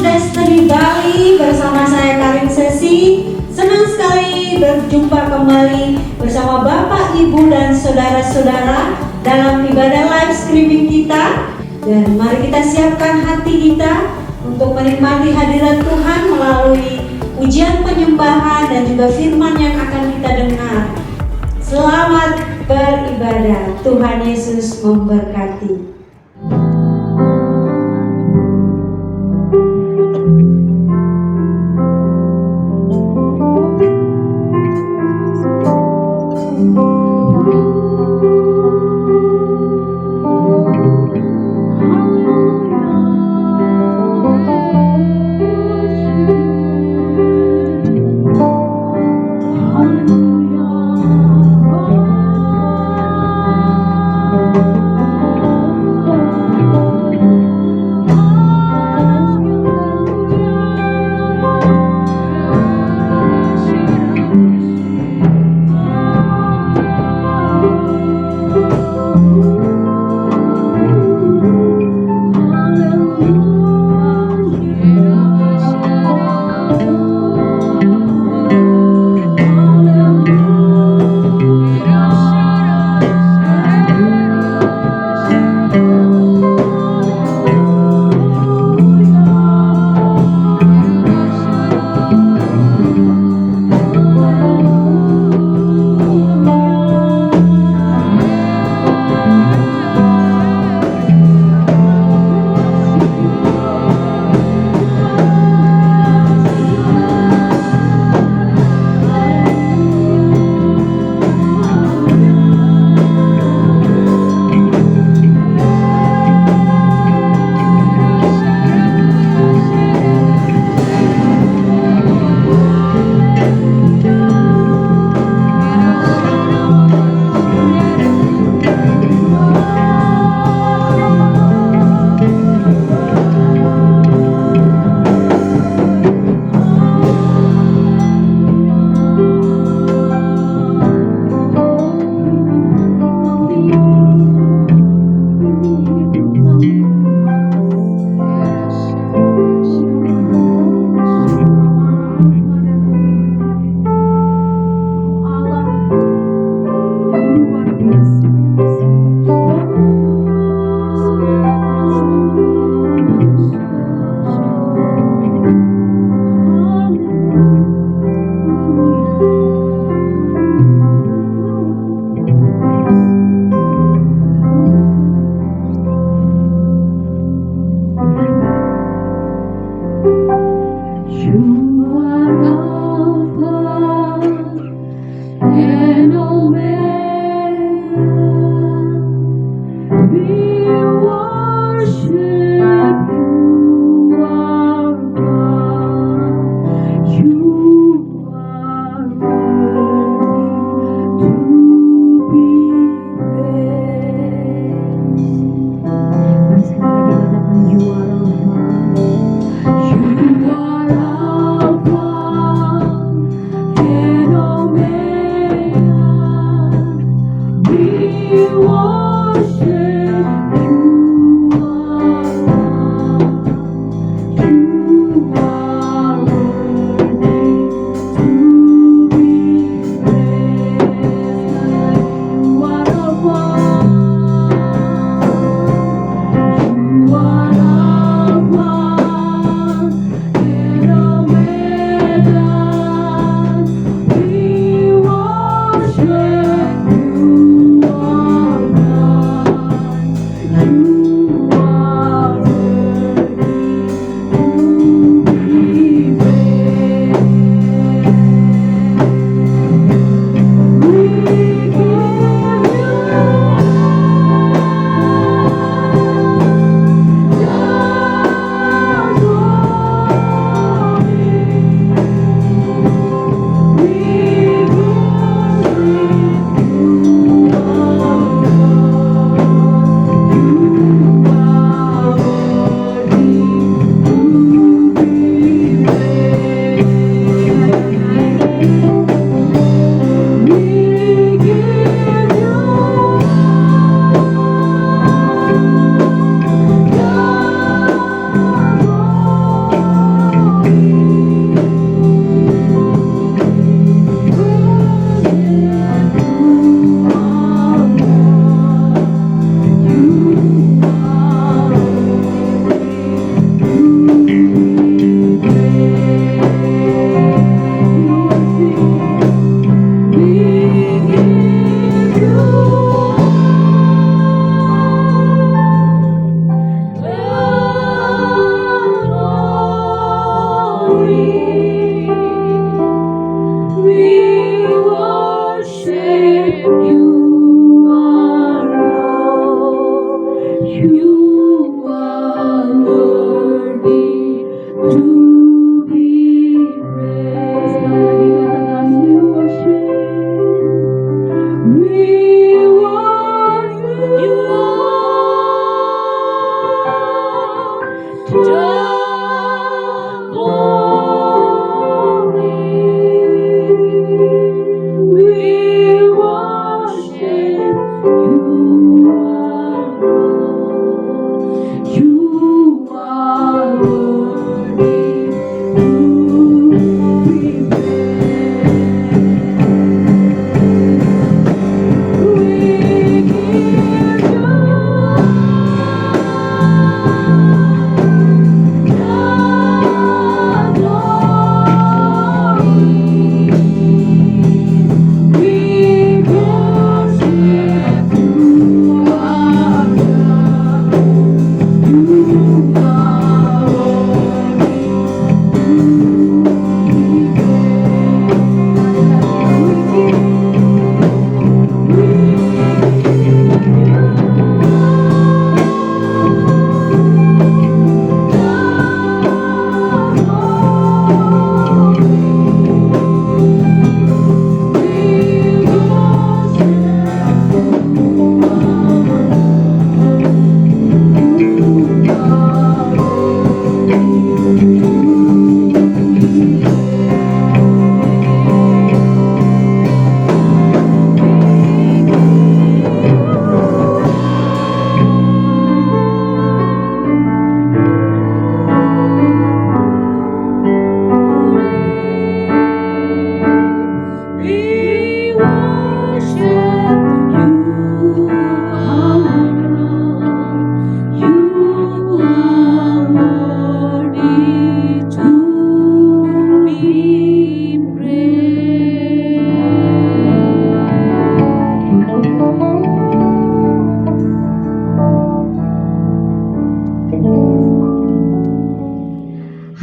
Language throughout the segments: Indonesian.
Destiny Bali bersama saya Karin Sesi. Senang sekali berjumpa kembali bersama Bapak, Ibu, dan saudara-saudara dalam ibadah live streaming kita. Dan mari kita siapkan hati kita untuk menikmati hadirat Tuhan melalui ujian penyembahan dan juga firman yang akan kita dengar. Selamat beribadah. Tuhan Yesus memberkati.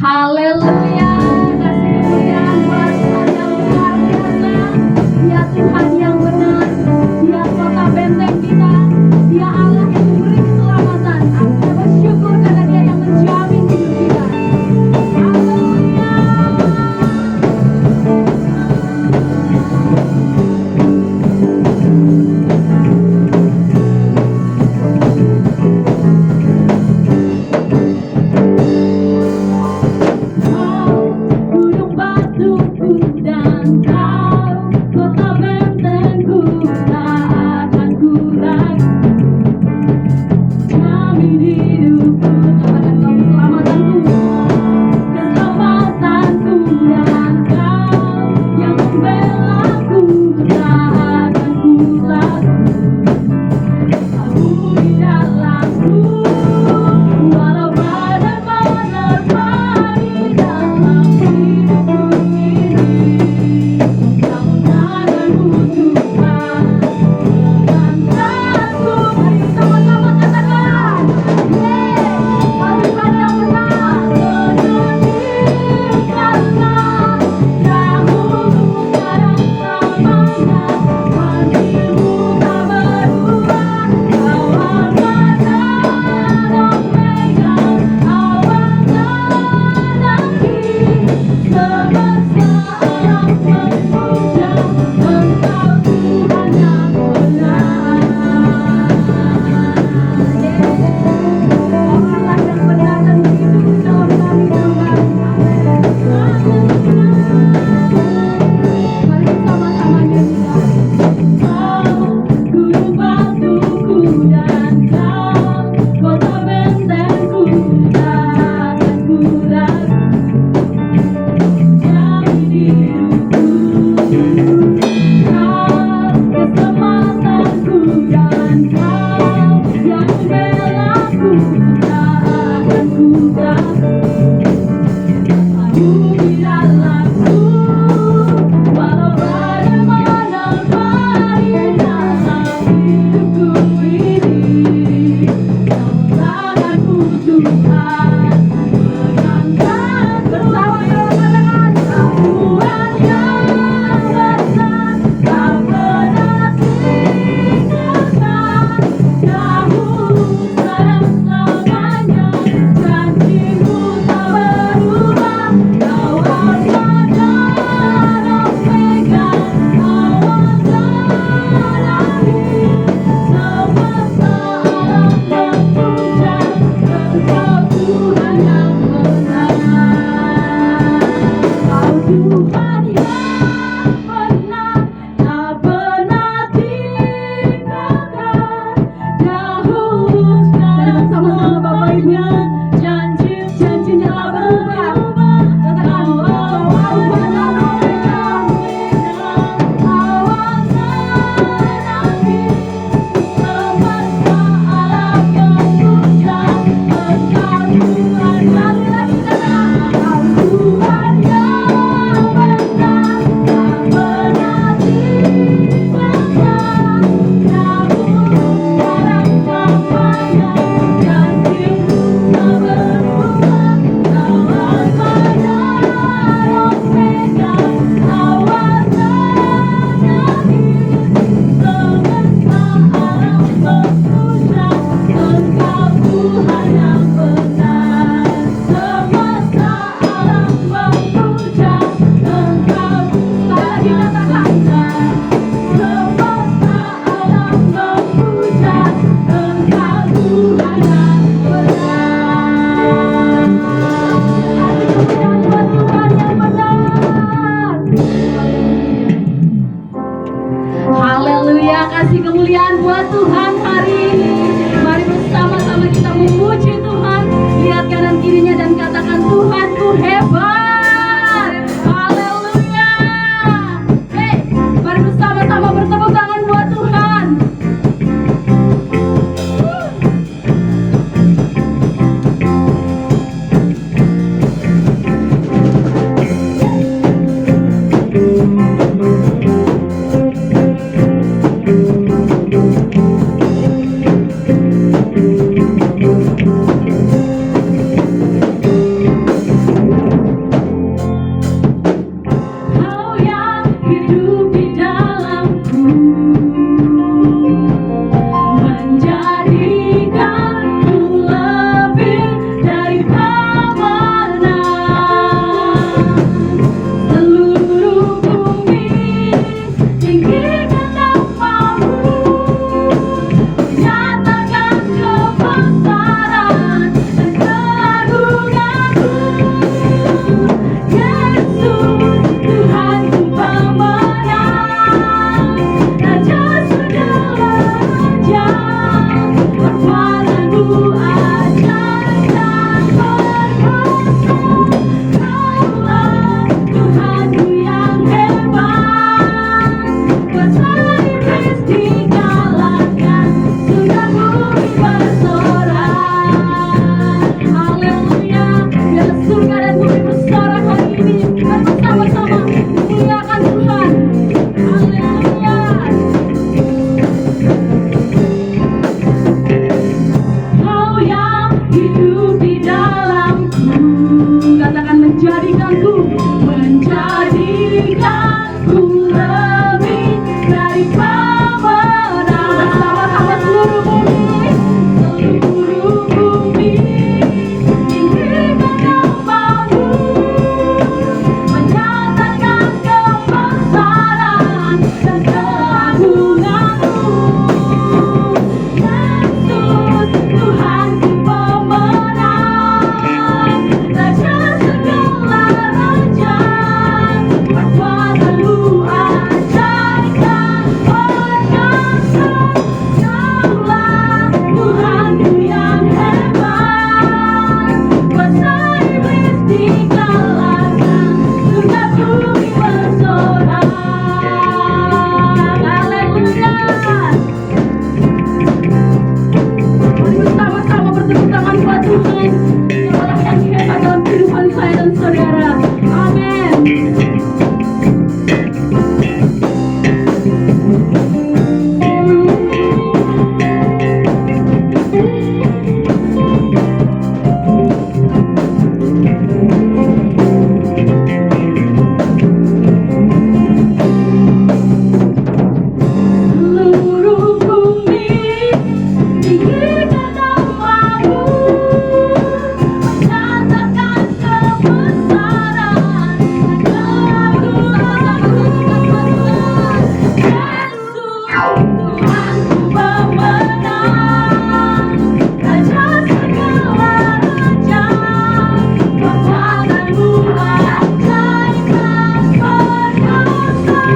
Haleluya, kasih kemuliaan buat Tuhan yang luar biasa. Dia Tuhan yang benar, Dia kota benteng kita, Dia Allah yang memberi keselamatan. Kita bersyukur karena Dia yang menjamin hidup kita. Haleluya. Kau menjadikanku lebih dari pemenang. Bersama-sama seluruh bumi tinggikan namamu, menyatakan kebesaran dan keagunganmu. Yesus Tuhanku pemenang, Raja segala raja, kekuatanmu ajaib dan perkasa. Kaulah Tuhanku yang hebat, kuasa iblis dikalahkan, surga bumi bersorak. Haleluya. Mari bersama-sama bertepuk tangan buat Tuhan. Dialah yang hebat dalam kehidupan saya dan saudara. Amin. Seluruh bumi tinggikan namamu, menyatakan kebesaran dan keagungan. Yesus Tuhanku pemenang, Raja segala raja, kekuatanmu ajaib dan perkasa.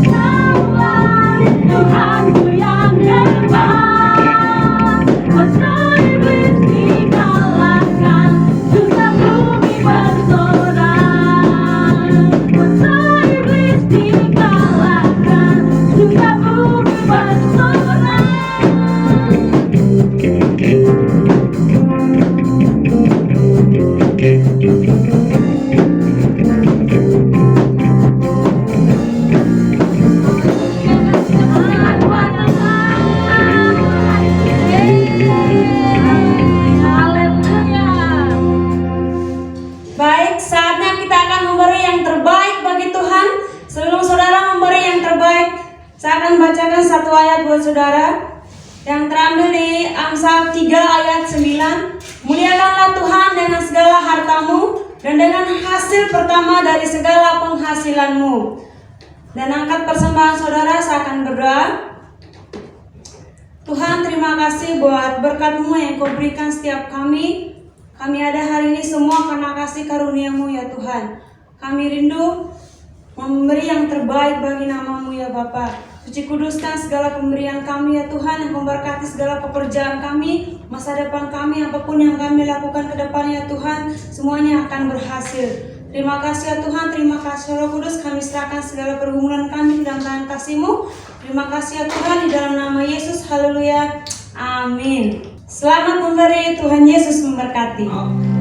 Kaulah Tuhanku yang hebat, kuasa iblis dikalahkan, surga bumi bersorak. Kuasa iblis dikalahkan, surga bumi bersorak. Baik, saatnya kita akan memberi yang terbaik bagi Tuhan. Sebelum saudara memberi yang terbaik, saya akan bacakan satu ayat buat saudara yang terambil di Amsal 3 ayat 9. Muliakanlah Tuhan dengan segala hartamu dan dengan hasil pertama dari segala penghasilanmu. Dan angkat persembahan saudara, saya akan berdoa. Tuhan, terima kasih buat berkat-Mu yang Kau berikan setiap kami. Kami ada hari ini semua karena kasih karunia-Mu ya Tuhan. Kami rindu memberi yang terbaik bagi nama-Mu ya Bapa. Suci kuduskan segala pemberian kami ya Tuhan, yang memberkati segala pekerjaan kami, masa depan kami, apapun yang kami lakukan ke depannya ya Tuhan, semuanya akan berhasil. Terima kasih ya Tuhan, terima kasih Roh Kudus, kami serahkan segala pergumulan kami dalam tangan kasih-Mu. Terima kasih ya Tuhan, di dalam nama Yesus, haleluya, amin. Selamat memberi, Tuhan Yesus memberkati. Amin.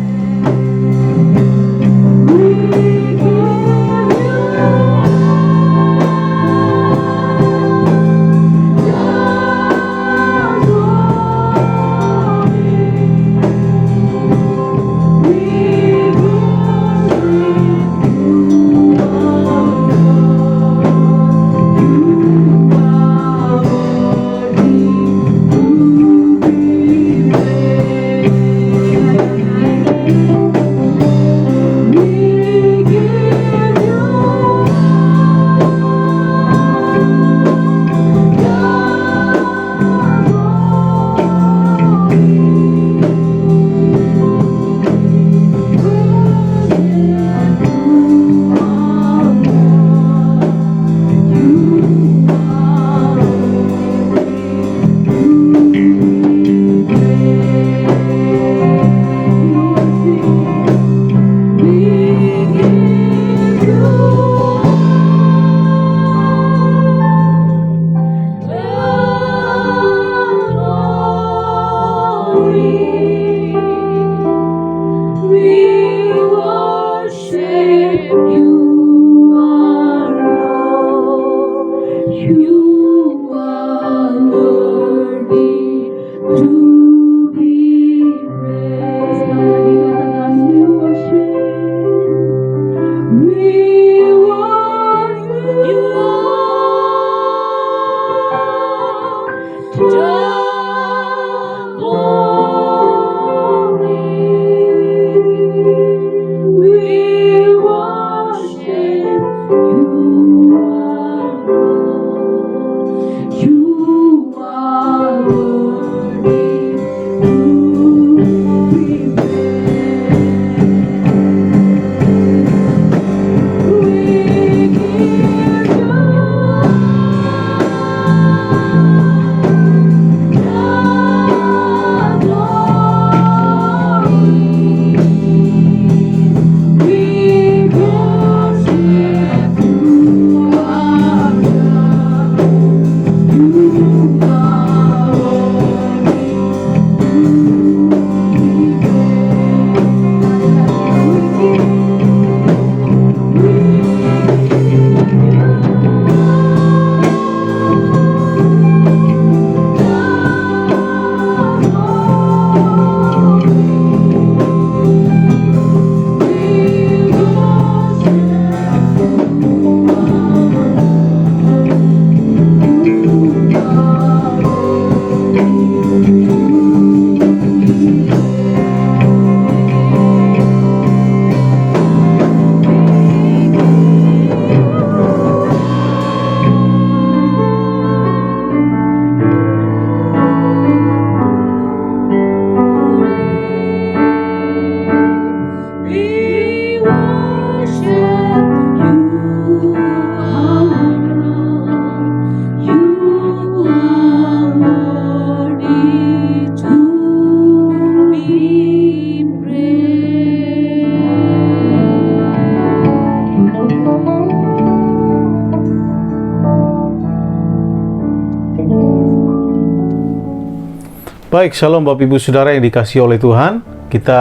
Baik, shalom Bapak Ibu Saudara yang dikasihi oleh Tuhan. Kita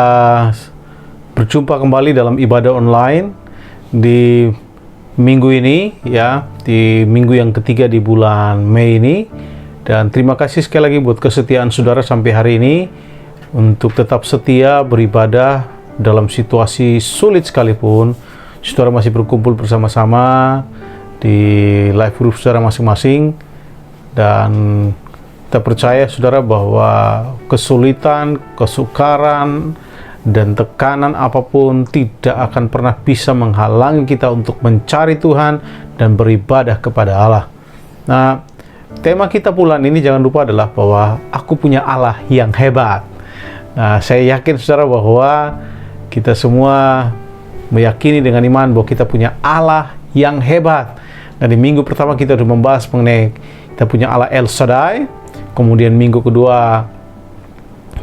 berjumpa kembali dalam ibadah online di minggu ini, ya, di minggu yang ketiga di bulan Mei ini. Dan terima kasih sekali lagi buat kesetiaan saudara sampai hari ini untuk tetap setia beribadah dalam situasi sulit sekalipun. Saudara masih berkumpul bersama-sama di live group saudara masing-masing, dan kita percaya saudara bahwa kesulitan, kesukaran, dan tekanan apapun tidak akan pernah bisa menghalangi kita untuk mencari Tuhan dan beribadah kepada Allah. Nah, tema kita bulan ini jangan lupa adalah bahwa aku punya Allah yang hebat. Nah, saya yakin saudara bahwa kita semua meyakini dengan iman bahwa kita punya Allah yang hebat. Nah, di minggu pertama kita sudah membahas mengenai kita punya Allah El Shaddai. Kemudian minggu kedua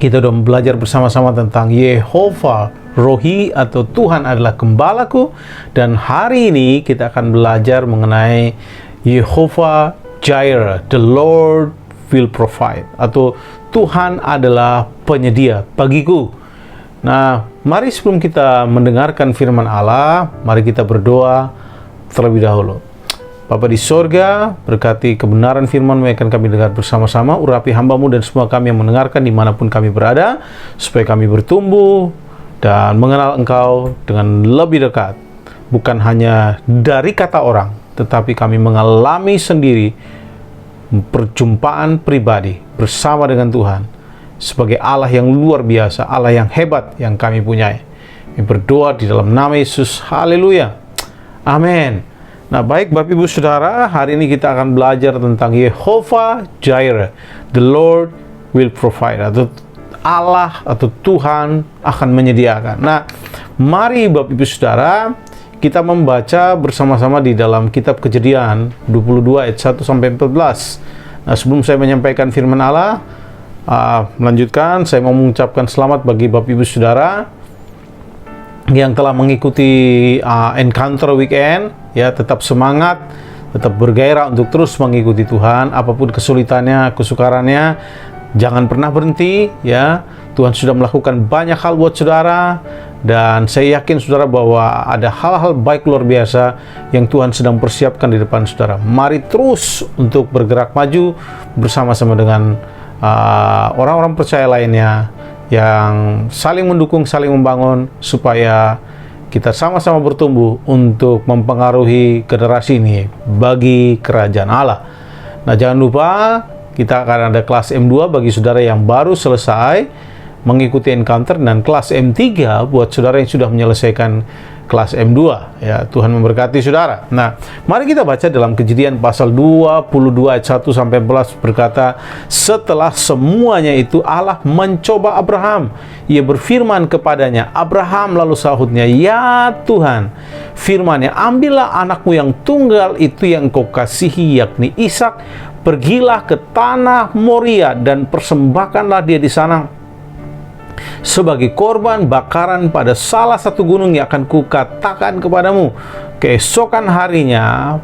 kita sudah belajar bersama-sama tentang Yehovah Rohi atau Tuhan adalah gembalaku. Dan hari ini kita akan belajar mengenai Yehovah Jireh, the Lord will provide, atau Tuhan adalah penyedia bagiku. Nah, mari sebelum kita mendengarkan firman Allah, mari kita berdoa terlebih dahulu. Bapa di sorga, berkati kebenaran firman-Mu yang akan kami dengar bersama-sama, urapi hamba-Mu dan semua kami yang mendengarkan dimanapun kami berada, supaya kami bertumbuh dan mengenal Engkau dengan lebih dekat, bukan hanya dari kata orang, tetapi kami mengalami sendiri perjumpaan pribadi bersama dengan Tuhan sebagai Allah yang luar biasa, Allah yang hebat yang kami punyai. Kami berdoa di dalam nama Yesus, haleluya, amin. Nah, baik Bapak Ibu Saudara, hari ini kita akan belajar tentang Yehovah Jireh, the Lord will provide, atau Allah atau Tuhan akan menyediakan. Nah, mari Bapak Ibu Saudara, kita membaca bersama-sama di dalam kitab Kejadian 22 ayat 1 sampai 14. Nah, sebelum saya menyampaikan firman Allah, melanjutkan, saya mau mengucapkan selamat bagi Bapak Ibu Saudara yang telah mengikuti Encounter Weekend. Ya, tetap semangat, tetap bergairah untuk terus mengikuti Tuhan, apapun kesulitannya, kesukarannya, jangan pernah berhenti, ya. Tuhan sudah melakukan banyak hal buat saudara, dan saya yakin saudara bahwa ada hal-hal baik luar biasa yang Tuhan sedang persiapkan di depan saudara. Mari terus untuk bergerak maju bersama-sama dengan orang-orang percaya lainnya yang saling mendukung, saling membangun, supaya kita sama-sama bertumbuh untuk mempengaruhi generasi ini bagi kerajaan Allah. Nah, jangan lupa kita akan ada kelas M2 bagi saudara yang baru selesai mengikuti Encounter, dan kelas M3 buat saudara yang sudah menyelesaikan kelas M2. Ya, Tuhan memberkati saudara. Nah, mari kita baca dalam Kejadian pasal 22 ayat 1 sampai 14, berkata, setelah semuanya itu Allah mencoba Abraham. Ia berfirman kepadanya, Abraham, lalu sahutnya, ya Tuhan, firman-Nya, ambillah anakmu yang tunggal itu yang kau kasihi, yakni Ishak, pergilah ke tanah Moria dan persembahkanlah dia di sana sebagai korban bakaran pada salah satu gunung yang akan kukatakan kepadamu. Keesokan harinya,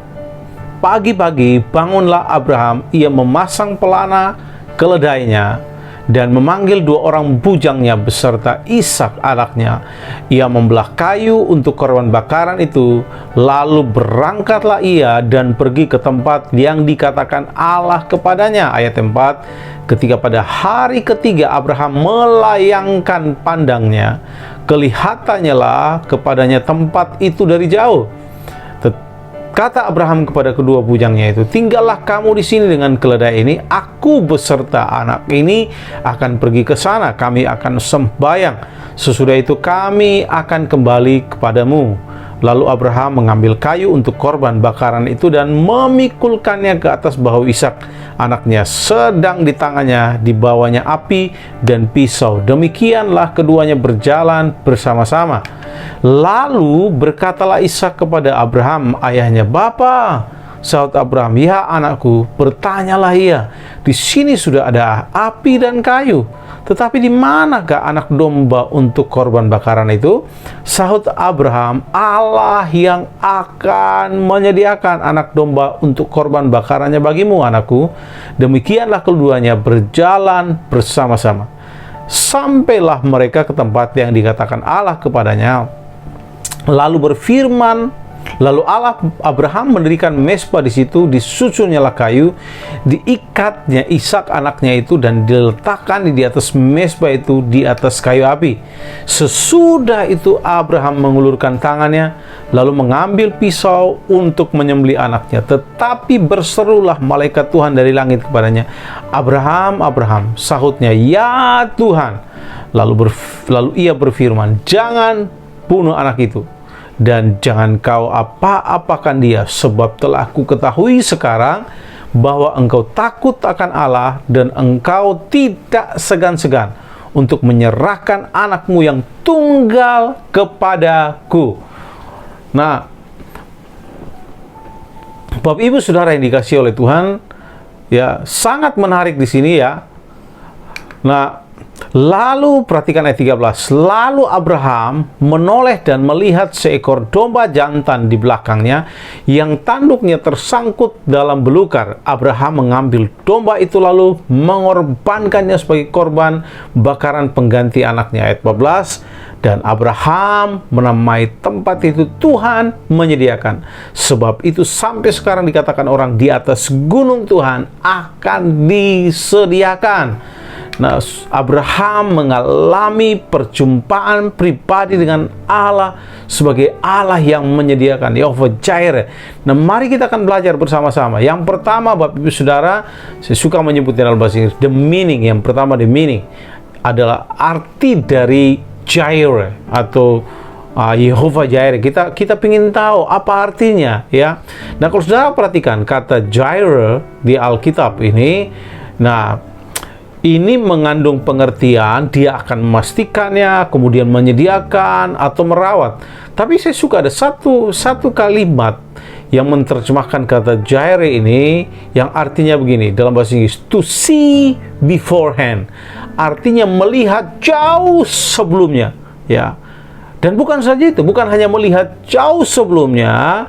pagi-pagi, bangunlah Abraham, ia memasang pelana keledainya dan memanggil 2 orang bujangnya beserta Ishak anaknya. Ia membelah kayu untuk korban bakaran itu, lalu berangkatlah ia dan pergi ke tempat yang dikatakan Allah kepadanya. Ayat 4, ketika pada hari ketiga Abraham melayangkan pandangnya, kelihatannya lah kepadanya tempat itu dari jauh. Kata Abraham kepada kedua bujangnya itu, tinggallah kamu di sini dengan keledai ini, aku beserta anak ini akan pergi ke sana, kami akan sembahyang, sesudah itu kami akan kembali kepadamu. Lalu Abraham mengambil kayu untuk korban bakaran itu dan memikulkannya ke atas bahu Ishak anaknya, sedang di tangannya dibawanya api dan pisau. Demikianlah keduanya berjalan bersama-sama. Lalu berkatalah Ishak kepada Abraham ayahnya, Bapa. Sahut Abraham, "Ya anakku, bertanyalah ia. Di sini sudah ada api dan kayu. Tetapi di manakah anak domba untuk korban bakaran itu?" Sahut Abraham, "Allah yang akan menyediakan anak domba untuk korban bakarannya bagimu, anakku." Demikianlah keduanya berjalan bersama-sama. Sampailah mereka ke tempat yang dikatakan Allah kepadanya. Lalu Allah Abraham mendirikan mezbah di situ, disusunnya kayu, diikatnya Ishak anaknya itu, dan diletakkan di atas mezbah itu di atas kayu api. Sesudah itu Abraham mengulurkan tangannya, lalu mengambil pisau untuk menyembelih anaknya. Tetapi berserulah malaikat Tuhan dari langit kepadanya, "Abraham, Abraham." Sahutnya, "Ya Tuhan." Lalu ia berfirman, "Jangan bunuh anak itu, dan jangan kau apa-apakan dia, sebab telah ku ketahui sekarang bahwa engkau takut akan Allah, dan engkau tidak segan-segan untuk menyerahkan anakmu yang tunggal kepadaku." Nah, Bapak Ibu Saudara yang dikasihi oleh Tuhan, ya, sangat menarik di sini ya. Nah, lalu perhatikan ayat 13. Lalu Abraham menoleh dan melihat seekor domba jantan di belakangnya yang tanduknya tersangkut dalam belukar. Abraham mengambil domba itu lalu mengorbankannya sebagai korban bakaran pengganti anaknya. Ayat 14. Dan Abraham menamai tempat itu Tuhan menyediakan. Sebab itu sampai sekarang dikatakan orang, di atas gunung Tuhan akan disediakan. Nah, Abraham mengalami perjumpaan pribadi dengan Allah sebagai Allah yang menyediakan, Yehova Jireh. Nah, mari kita akan belajar bersama-sama. Yang pertama, Bapak Ibu Saudara, saya suka menyebutnya dalam bahasa Inggris, the meaning. Yang pertama, the meaning adalah arti dari Jireh atau Yehova Jireh. Kita ingin tahu apa artinya, ya. Nah, kalau Saudara perhatikan kata Jireh di Alkitab ini, nah, ini mengandung pengertian dia akan memastikannya, kemudian menyediakan atau merawat. Tapi saya suka ada satu kalimat yang menerjemahkan kata Jireh ini, yang artinya begini dalam bahasa Inggris, to see beforehand. Artinya melihat jauh sebelumnya, ya. Dan bukan saja itu, bukan hanya melihat jauh sebelumnya,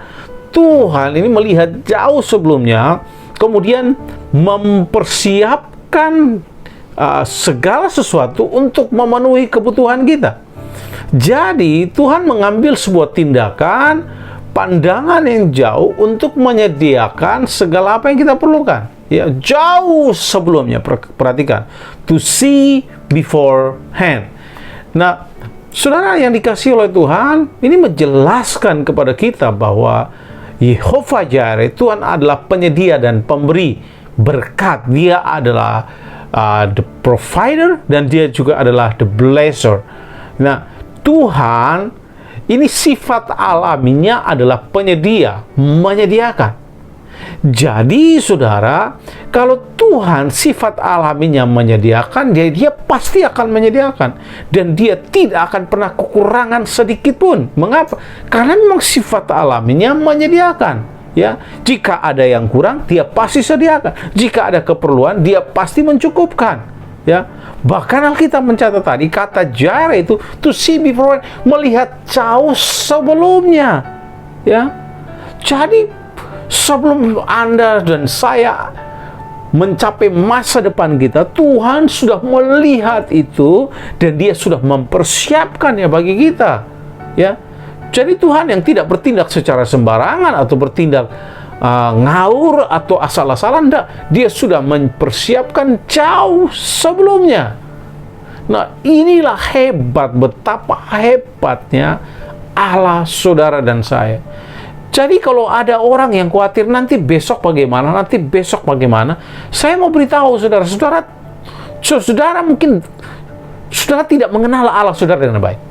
Tuhan ini melihat jauh sebelumnya, kemudian mempersiapkan segala sesuatu untuk memenuhi kebutuhan kita. Jadi Tuhan mengambil sebuah tindakan, pandangan yang jauh untuk menyediakan segala apa yang kita perlukan, ya, jauh sebelumnya. Perhatikan, to see beforehand. Nah, saudara yang dikasihi oleh Tuhan, ini menjelaskan kepada kita bahwa Yehova Jireh, Tuhan adalah penyedia dan pemberi berkat. Dia adalah the provider, dan dia juga adalah the blesser. Nah, Tuhan ini sifat alaminya adalah penyedia, menyediakan. Jadi saudara, kalau Tuhan sifat alaminya menyediakan, dia pasti akan menyediakan, dan dia tidak akan pernah kekurangan sedikit pun. Mengapa? Karena memang sifat alaminya menyediakan. Ya, jika ada yang kurang, dia pasti sediakan. Jika ada keperluan, dia pasti mencukupkan. Ya, bahkan Alkitab mencatat tadi kata Jireh itu to see before, melihat jauh sebelumnya. Ya, jadi sebelum Anda dan saya mencapai masa depan kita, Tuhan sudah melihat itu dan Dia sudah mempersiapkannya bagi kita. Ya. Jadi Tuhan yang tidak bertindak secara sembarangan atau bertindak ngawur atau asal-asalan, enggak. Dia sudah mempersiapkan jauh sebelumnya. Nah, inilah hebat, betapa hebatnya Allah saudara dan saya. Jadi kalau ada orang yang khawatir nanti besok bagaimana, saya mau beritahu saudara mungkin saudara tidak mengenal Allah saudara dengan baik.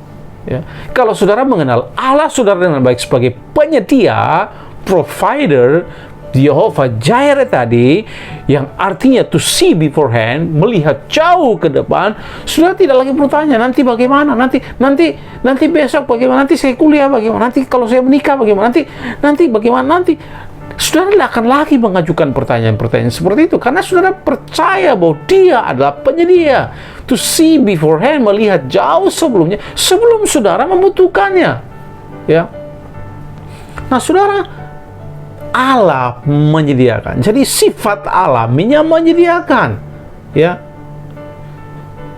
Ya. Kalau saudara mengenal Allah saudara dengan baik sebagai penyedia, provider, Yehova Jireh tadi, yang artinya to see beforehand, melihat jauh ke depan, saudara tidak lagi bertanya nanti bagaimana, nanti besok bagaimana, nanti saya kuliah bagaimana, nanti kalau saya menikah bagaimana, nanti bagaimana, nanti saudara tidak akan lagi mengajukan pertanyaan-pertanyaan seperti itu, karena saudara percaya bahwa Dia adalah penyedia. To see beforehand, melihat jauh sebelumnya, sebelum saudara membutuhkannya. Ya. Nah, saudara, Allah menyediakan. Jadi sifat alaminya menyediakan. Ya.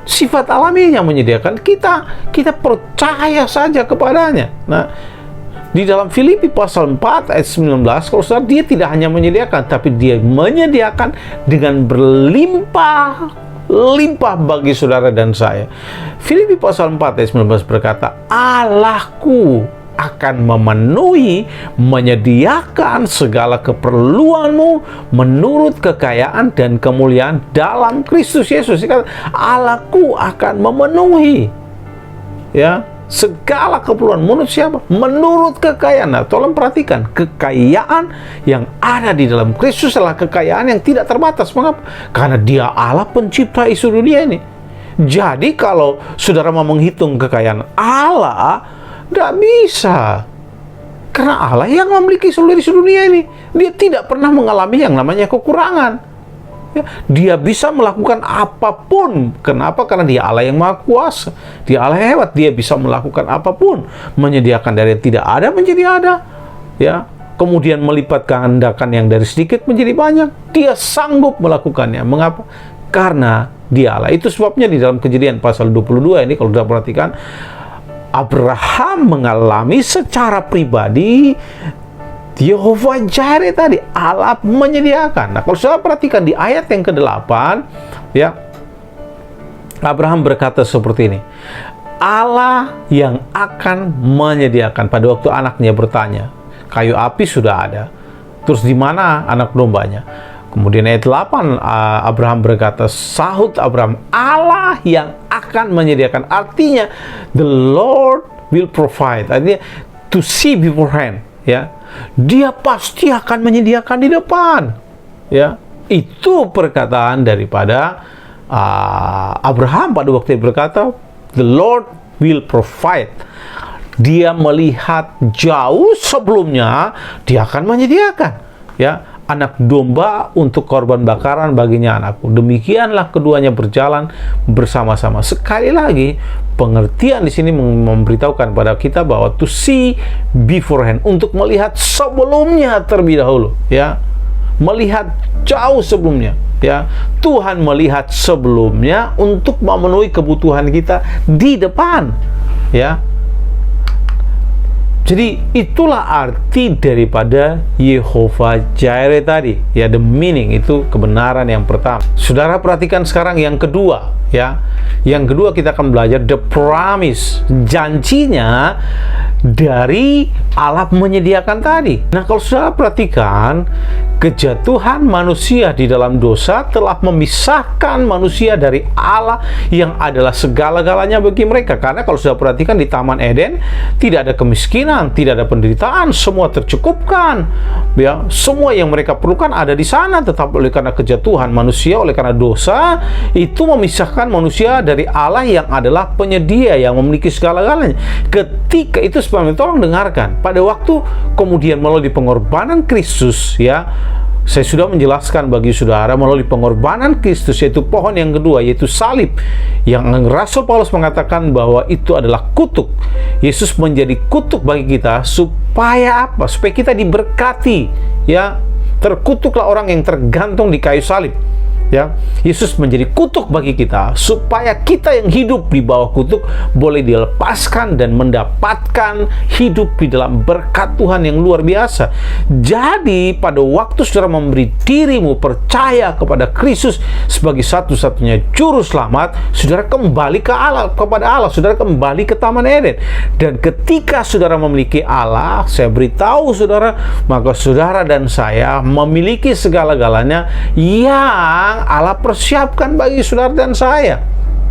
Sifat alaminya menyediakan. Kita percaya saja kepadanya. Nah, di dalam Filipi pasal 4 ayat 19, kalau saudara, Dia tidak hanya menyediakan, tapi Dia menyediakan dengan berlimpah bagi saudara dan saya. Filipi pasal 4 ayat 19 berkata, Allahku akan memenuhi, menyediakan segala keperluanmu menurut kekayaan dan kemuliaan dalam Kristus Yesus. Allahku akan memenuhi, ya, segala keperluan menurut siapa? Menurut kekayaan. Nah, tolong perhatikan, kekayaan yang ada di dalam Kristus adalah kekayaan yang tidak terbatas. Mengapa? Karena Dia Allah pencipta isi dunia ini. Jadi kalau saudara mau menghitung kekayaan Allah, tidak bisa. Karena Allah yang memiliki seluruh isi dunia ini. Dia tidak pernah mengalami yang namanya kekurangan. Ya, Dia bisa melakukan apapun. Kenapa? Karena Dia Allah yang Maha Kuasa. Dia Allah yang hebat. Dia bisa melakukan apapun. Menyediakan dari yang tidak ada menjadi ada. Ya, kemudian melipat gandakan yang dari sedikit menjadi banyak. Dia sanggup melakukannya. Mengapa? Karena Dia Allah. Itu sebabnya di dalam Kejadian pasal 22 ini, kalau sudah perhatikan, Abraham mengalami secara pribadi Yehova Jireh tadi, Allah menyediakan. Nah, kalau saudara perhatikan di ayat yang ke-8, ya, Abraham berkata seperti ini, Allah yang akan menyediakan. Pada waktu anaknya bertanya, kayu api sudah ada, terus di mana anak dombanya? Kemudian ayat 8, Abraham berkata, sahut Abraham, Allah yang akan menyediakan. Artinya, the Lord will provide. Artinya, to see beforehand. Ya, Dia pasti akan menyediakan di depan. Ya, itu perkataan daripada Abraham pada waktu itu berkata, the Lord will provide. Dia melihat jauh sebelumnya, Dia akan menyediakan. Ya, anak domba untuk korban bakaran baginya anakku. Demikianlah keduanya berjalan bersama-sama. Sekali lagi, pengertian di sini memberitahukan pada kita bahwa to see beforehand, untuk melihat sebelumnya terlebih dahulu, ya. Melihat jauh sebelumnya, ya. Tuhan melihat sebelumnya untuk memenuhi kebutuhan kita di depan, ya. Jadi itulah arti daripada Yehova Jireh tadi, ya, the meaning, itu kebenaran yang pertama. Saudara perhatikan sekarang yang kedua, ya. Yang kedua kita akan belajar the promise, janjinya dari Allah menyediakan tadi. Nah, kalau saudara perhatikan, kejatuhan manusia di dalam dosa telah memisahkan manusia dari Allah yang adalah segala-galanya bagi mereka. Karena kalau saudara perhatikan di Taman Eden, tidak ada kemiskinan, tidak ada penderitaan, semua tercukupkan. Ya, semua yang mereka perlukan ada di sana. Tetapi oleh karena kejatuhan manusia, oleh karena dosa, itu memisahkan manusia dari Allah yang adalah penyedia, yang memiliki segala-galanya. Ketika itu, sebabnya tolong dengarkan, pada waktu kemudian melalui pengorbanan Kristus, ya, saya sudah menjelaskan bagi saudara, melalui pengorbanan Kristus, yaitu pohon yang kedua, yaitu salib, yang Rasul Paulus mengatakan bahwa itu adalah kutuk. Yesus menjadi kutuk bagi kita, supaya apa? Supaya kita diberkati, ya. Terkutuklah orang yang tergantung di kayu salib. Ya, Yesus menjadi kutuk bagi kita, supaya kita yang hidup di bawah kutuk boleh dilepaskan dan mendapatkan hidup di dalam berkat Tuhan yang luar biasa. Jadi pada waktu saudara memberi dirimu percaya kepada Kristus sebagai satu-satunya juru selamat, saudara kembali ke Allah, kepada Allah, saudara kembali ke Taman Eden. Dan ketika saudara memiliki Allah, saya beritahu saudara, maka saudara dan saya memiliki segala-galanya yang Allah persiapkan bagi saudara dan saya.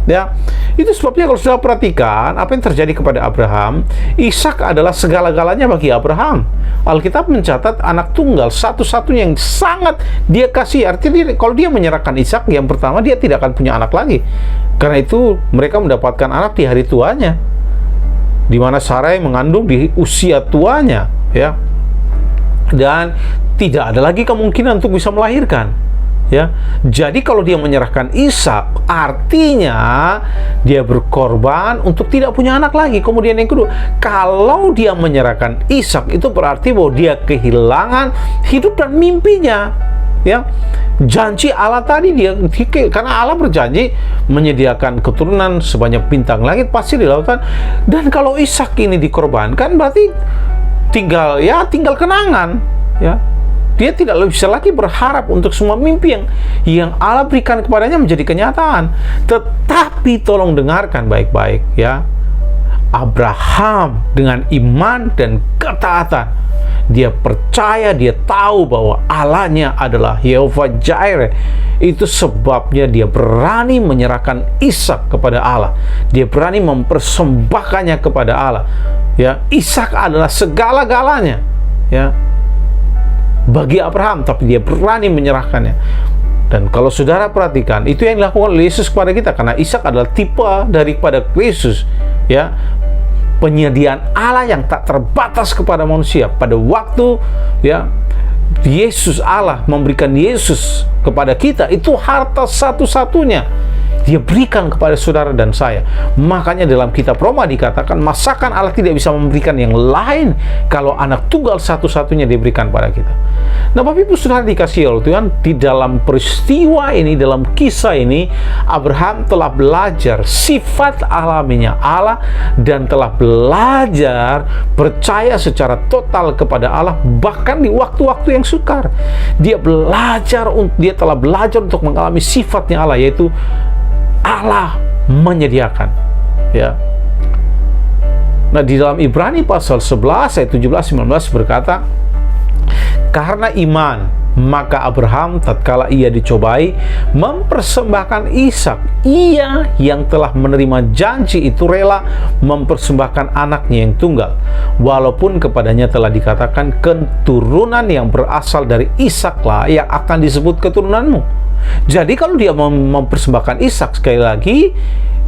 Ya, itu sebabnya kalau saudara perhatikan apa yang terjadi kepada Abraham, Ishak adalah segala-galanya bagi Abraham. Alkitab mencatat anak tunggal satu-satunya yang sangat dia kasih. Artinya kalau dia menyerahkan Ishak, yang pertama dia tidak akan punya anak lagi. Karena itu mereka mendapatkan anak di hari tuanya, di mana Sarai mengandung di usia tuanya, ya. dan tidak ada lagi kemungkinan untuk bisa melahirkan. Ya, jadi kalau dia menyerahkan Ishak, artinya dia berkorban untuk tidak punya anak lagi. Kemudian yang kedua, kalau dia menyerahkan Ishak, itu berarti bahwa dia kehilangan hidup dan mimpinya. Ya, janji Allah tadi karena Allah berjanji menyediakan keturunan sebanyak bintang langit pasti di lautan. Dan kalau Ishak ini dikorbankan, berarti tinggal kenangan. Ya, dia tidak bisa lagi berharap untuk semua mimpi yang Allah berikan kepadanya menjadi kenyataan. Tetapi tolong dengarkan baik-baik, ya. Abraham dengan iman dan ketaatan, dia percaya, dia tahu bahwa Allahnya adalah Yehova Jireh. Itu sebabnya dia berani menyerahkan Ishak kepada Allah. Dia berani mempersembahkannya kepada Allah. Ya, Ishak adalah segala-galanya, ya, bagi Abraham, tapi dia berani menyerahkannya. Dan kalau saudara perhatikan, itu yang dilakukan oleh Yesus kepada kita, karena Ishak adalah tipe daripada Yesus, ya, penyediaan Allah yang tak terbatas kepada manusia. Pada waktu, ya, Yesus, Allah memberikan Yesus kepada kita, itu harta satu-satunya dia berikan kepada saudara dan saya. Makanya dalam kitab Roma dikatakan, masakan Allah tidak bisa memberikan yang lain kalau anak tunggal satu-satunya diberikan pada kita. Nah, Bapak Ibu saudara dikasihi oleh Tuhan, di dalam peristiwa ini, dalam kisah ini, Abraham telah belajar sifat alaminya Allah dan telah belajar percaya secara total kepada Allah, bahkan di waktu-waktu yang sukar. Dia telah belajar untuk mengalami sifatnya Allah, yaitu Allah menyediakan, ya. Nah, di dalam Ibrani pasal 11 ayat 17-19 berkata, karena iman maka Abraham tatkala ia dicobai mempersembahkan Ishak, ia yang telah menerima janji itu rela mempersembahkan anaknya yang tunggal, walaupun kepadanya telah dikatakan keturunan yang berasal dari Ishaklah yang akan disebut keturunanmu. Jadi kalau dia mempersembahkan Ishak, sekali lagi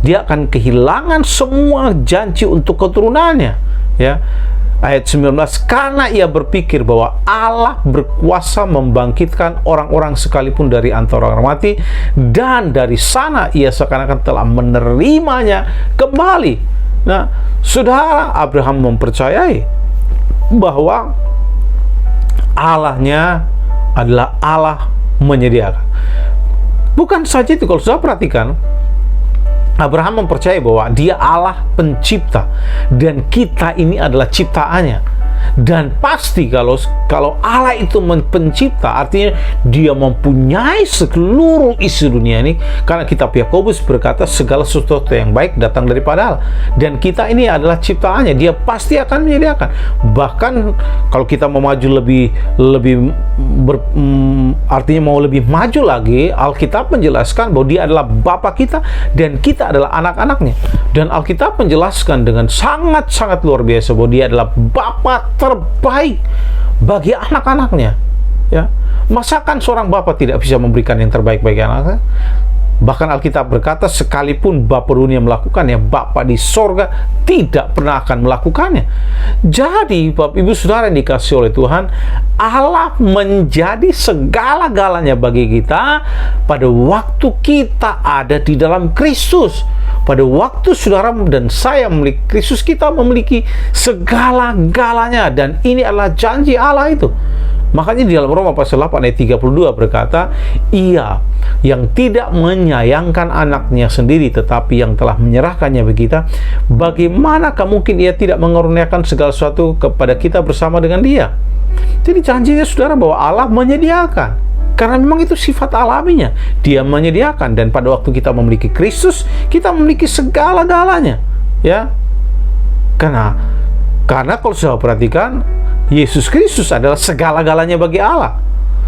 dia akan kehilangan semua janji untuk keturunannya, ya. Ayat 19, karena ia berpikir bahwa Allah berkuasa membangkitkan orang-orang sekalipun dari antara orang mati, dan dari sana ia seakan-akan telah menerimanya kembali. Nah, saudara, Abraham mempercayai bahwa Allahnya adalah Allah menyediakan. Bukan saja itu, kalau saudara perhatikan, Abraham mempercayai bahwa dia Allah pencipta dan kita ini adalah ciptaannya. Dan pasti kalau Allah itu pencipta, artinya dia mempunyai seluruh isi dunia ini, karena kitab Yakobus berkata segala sesuatu yang baik datang daripada Allah, dan kita ini adalah ciptaannya. Dia pasti akan menyediakan. Bahkan kalau kita mau maju artinya mau lebih maju lagi, Alkitab menjelaskan bahwa dia adalah Bapa kita dan kita adalah anak-anaknya. Dan Alkitab menjelaskan dengan sangat-sangat luar biasa bahwa dia adalah Bapa terbaik bagi anak-anaknya, ya. Masakan seorang bapa tidak bisa memberikan yang terbaik bagi anaknya? Bahkan Alkitab berkata, sekalipun Bapa dunia melakukannya, Bapa di sorga tidak pernah akan melakukannya. Jadi Bapak Ibu saudara yang dikasihi oleh Tuhan, Allah menjadi segala-galanya bagi kita pada waktu kita ada di dalam Kristus. Pada waktu saudara dan saya memiliki Kristus, kita memiliki segala-galanya, dan ini adalah janji Allah itu. Makanya di dalam Roma pasal 8 ayat 32 berkata, ia yang tidak menyayangkan anaknya sendiri tetapi yang telah menyerahkannya bagi kita, bagaimanakah mungkin ia tidak mengaruniakan segala sesuatu kepada kita bersama dengan dia? Jadi janjinya saudara bahwa Allah menyediakan, karena memang itu sifat alaminya. Dia menyediakan, dan pada waktu kita memiliki Kristus, kita memiliki segala-galanya, ya. Karena kalau saya perhatikan, Yesus Kristus adalah segala-galanya bagi Allah.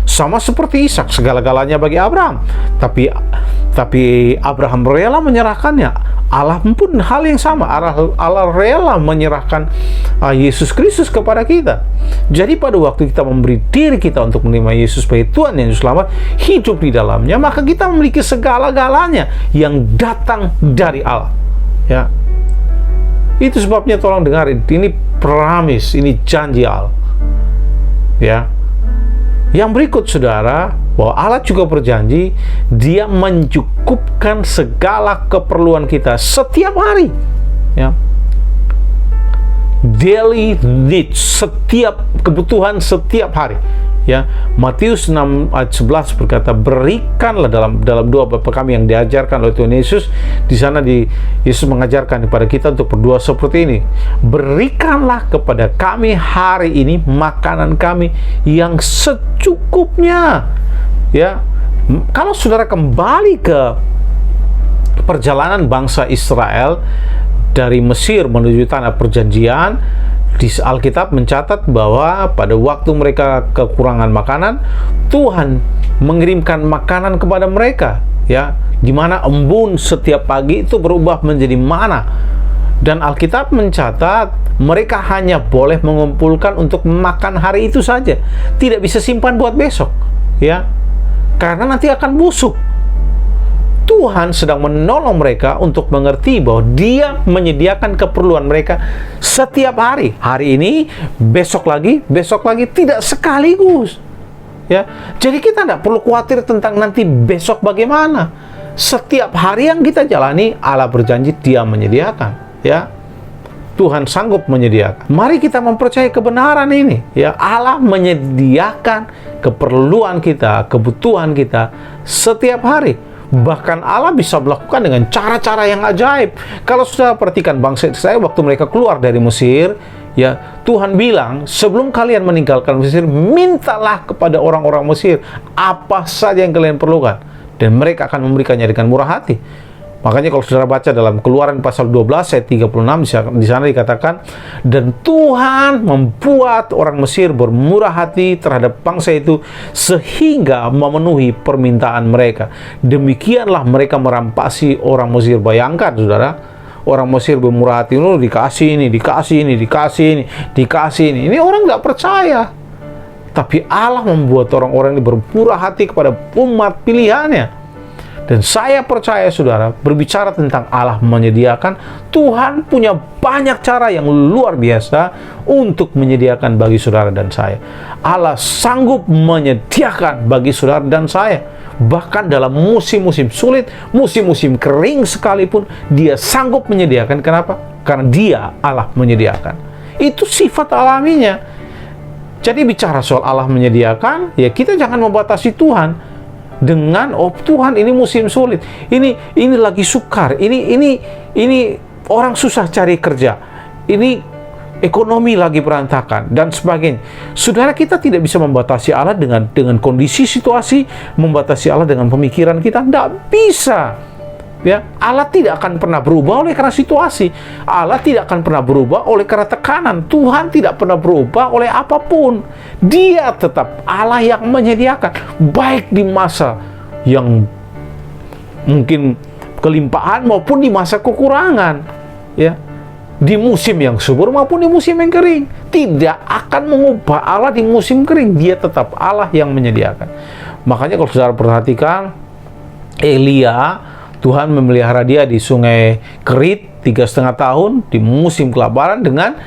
Sama seperti Ishak, segala-galanya bagi Abraham. Tapi Abraham rela menyerahkannya. Allah pun hal yang sama. Allah rela menyerahkan Yesus Kristus kepada kita. Jadi pada waktu kita memberi diri kita untuk menerima Yesus sebagai Tuhan yang selamat, hidup di dalamnya, maka kita memiliki segala-galanya yang datang dari Allah, ya. Itu sebabnya tolong dengarin, ini promise, ini janji Allah. ya. Yang berikut saudara, bahwa Allah juga berjanji Dia mencukupkan segala keperluan kita setiap hari, ya. Daily needs, setiap kebutuhan setiap hari, ya. Matius 6 ayat 11 berkata, berikanlah dalam doa Bapa kami yang diajarkan oleh Tuhan Yesus. Di sana Yesus mengajarkan kepada kita untuk berdoa seperti ini. Berikanlah kepada kami hari ini makanan kami yang secukupnya. Ya, kalau saudara kembali ke perjalanan bangsa Israel dari Mesir menuju tanah perjanjian, di Alkitab mencatat bahwa pada waktu mereka kekurangan makanan, Tuhan mengirimkan makanan kepada mereka, ya, di mana embun setiap pagi itu berubah menjadi mana. Dan Alkitab mencatat mereka hanya boleh mengumpulkan untuk makan hari itu saja, tidak bisa simpan buat besok, ya, karena nanti akan busuk. Tuhan sedang menolong mereka untuk mengerti bahwa Dia menyediakan keperluan mereka setiap hari. Hari ini, besok lagi, tidak sekaligus. Ya, jadi kita tidak perlu khawatir tentang nanti besok bagaimana. Setiap hari yang kita jalani, Allah berjanji Dia menyediakan. Ya, Tuhan sanggup menyediakan. Mari kita mempercayai kebenaran ini. Ya, Allah menyediakan keperluan kita, kebutuhan kita setiap hari. Bahkan Allah bisa melakukan dengan cara-cara yang ajaib. Kalau sudah perhatikan bangsa Israel waktu mereka keluar dari Mesir, ya, Tuhan bilang, sebelum kalian meninggalkan Mesir, mintalah kepada orang-orang Mesir apa saja yang kalian perlukan, dan mereka akan memberikannya dengan murah hati. Makanya kalau saudara baca dalam Keluaran pasal 12 ayat 36, di sana dikatakan, dan Tuhan membuat orang Mesir bermurah hati terhadap bangsa itu sehingga memenuhi permintaan mereka. Demikianlah mereka merampasi orang Mesir. Bayangkan saudara, orang Mesir bermurah hati, dikasih ini. Ini orang nggak percaya. Tapi Allah membuat orang-orang ini bermurah hati kepada umat pilihannya. Dan saya percaya saudara, berbicara tentang Allah menyediakan, Tuhan punya banyak cara yang luar biasa untuk menyediakan bagi saudara dan saya. Allah sanggup menyediakan bagi saudara dan saya. Bahkan dalam musim-musim sulit, musim-musim kering sekalipun, Dia sanggup menyediakan. Kenapa? Karena Dia Allah menyediakan. Itu sifat alaminya. Jadi bicara soal Allah menyediakan, ya kita jangan membatasi Tuhan dengan Tuhan ini musim sulit, ini lagi sukar, ini orang susah cari kerja, ini ekonomi lagi berantakan dan sebagainya. Saudara, kita tidak bisa membatasi Allah dengan kondisi situasi, membatasi Allah dengan pemikiran kita, tidak bisa. Ya, Allah tidak akan pernah berubah oleh karena situasi. Allah tidak akan pernah berubah oleh karena tekanan. Tuhan tidak pernah berubah oleh apapun. Dia tetap Allah yang menyediakan, baik di masa yang mungkin kelimpahan maupun di masa kekurangan. Ya, di musim yang subur maupun di musim yang kering. Tidak akan mengubah Allah di musim kering. Dia tetap Allah yang menyediakan. Makanya kalau saudara perhatikan, Elia, Tuhan memelihara dia di sungai Kerit 3,5 tahun di musim kelaparan dengan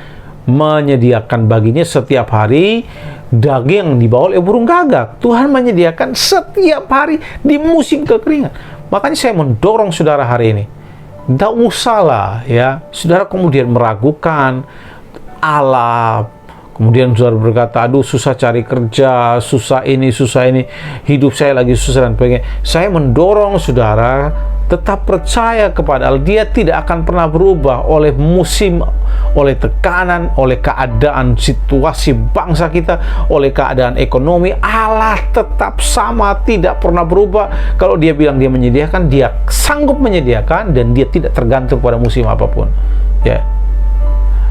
menyediakan baginya setiap hari daging yang dibawa oleh burung gagak. Tuhan menyediakan setiap hari di musim kekeringan. Makanya saya mendorong saudara hari ini, tidak usahlah ya saudara kemudian meragukan Allah. Kemudian saudara berkata, aduh susah cari kerja, susah ini, hidup saya lagi susah dan sebagainya. Saya mendorong saudara tetap percaya kepada Allah. Dia tidak akan pernah berubah oleh musim, oleh tekanan, oleh keadaan situasi bangsa kita, oleh keadaan ekonomi. Allah tetap sama, tidak pernah berubah. Kalau Dia bilang Dia menyediakan, Dia sanggup menyediakan, dan Dia tidak tergantung pada musim apapun. Ya.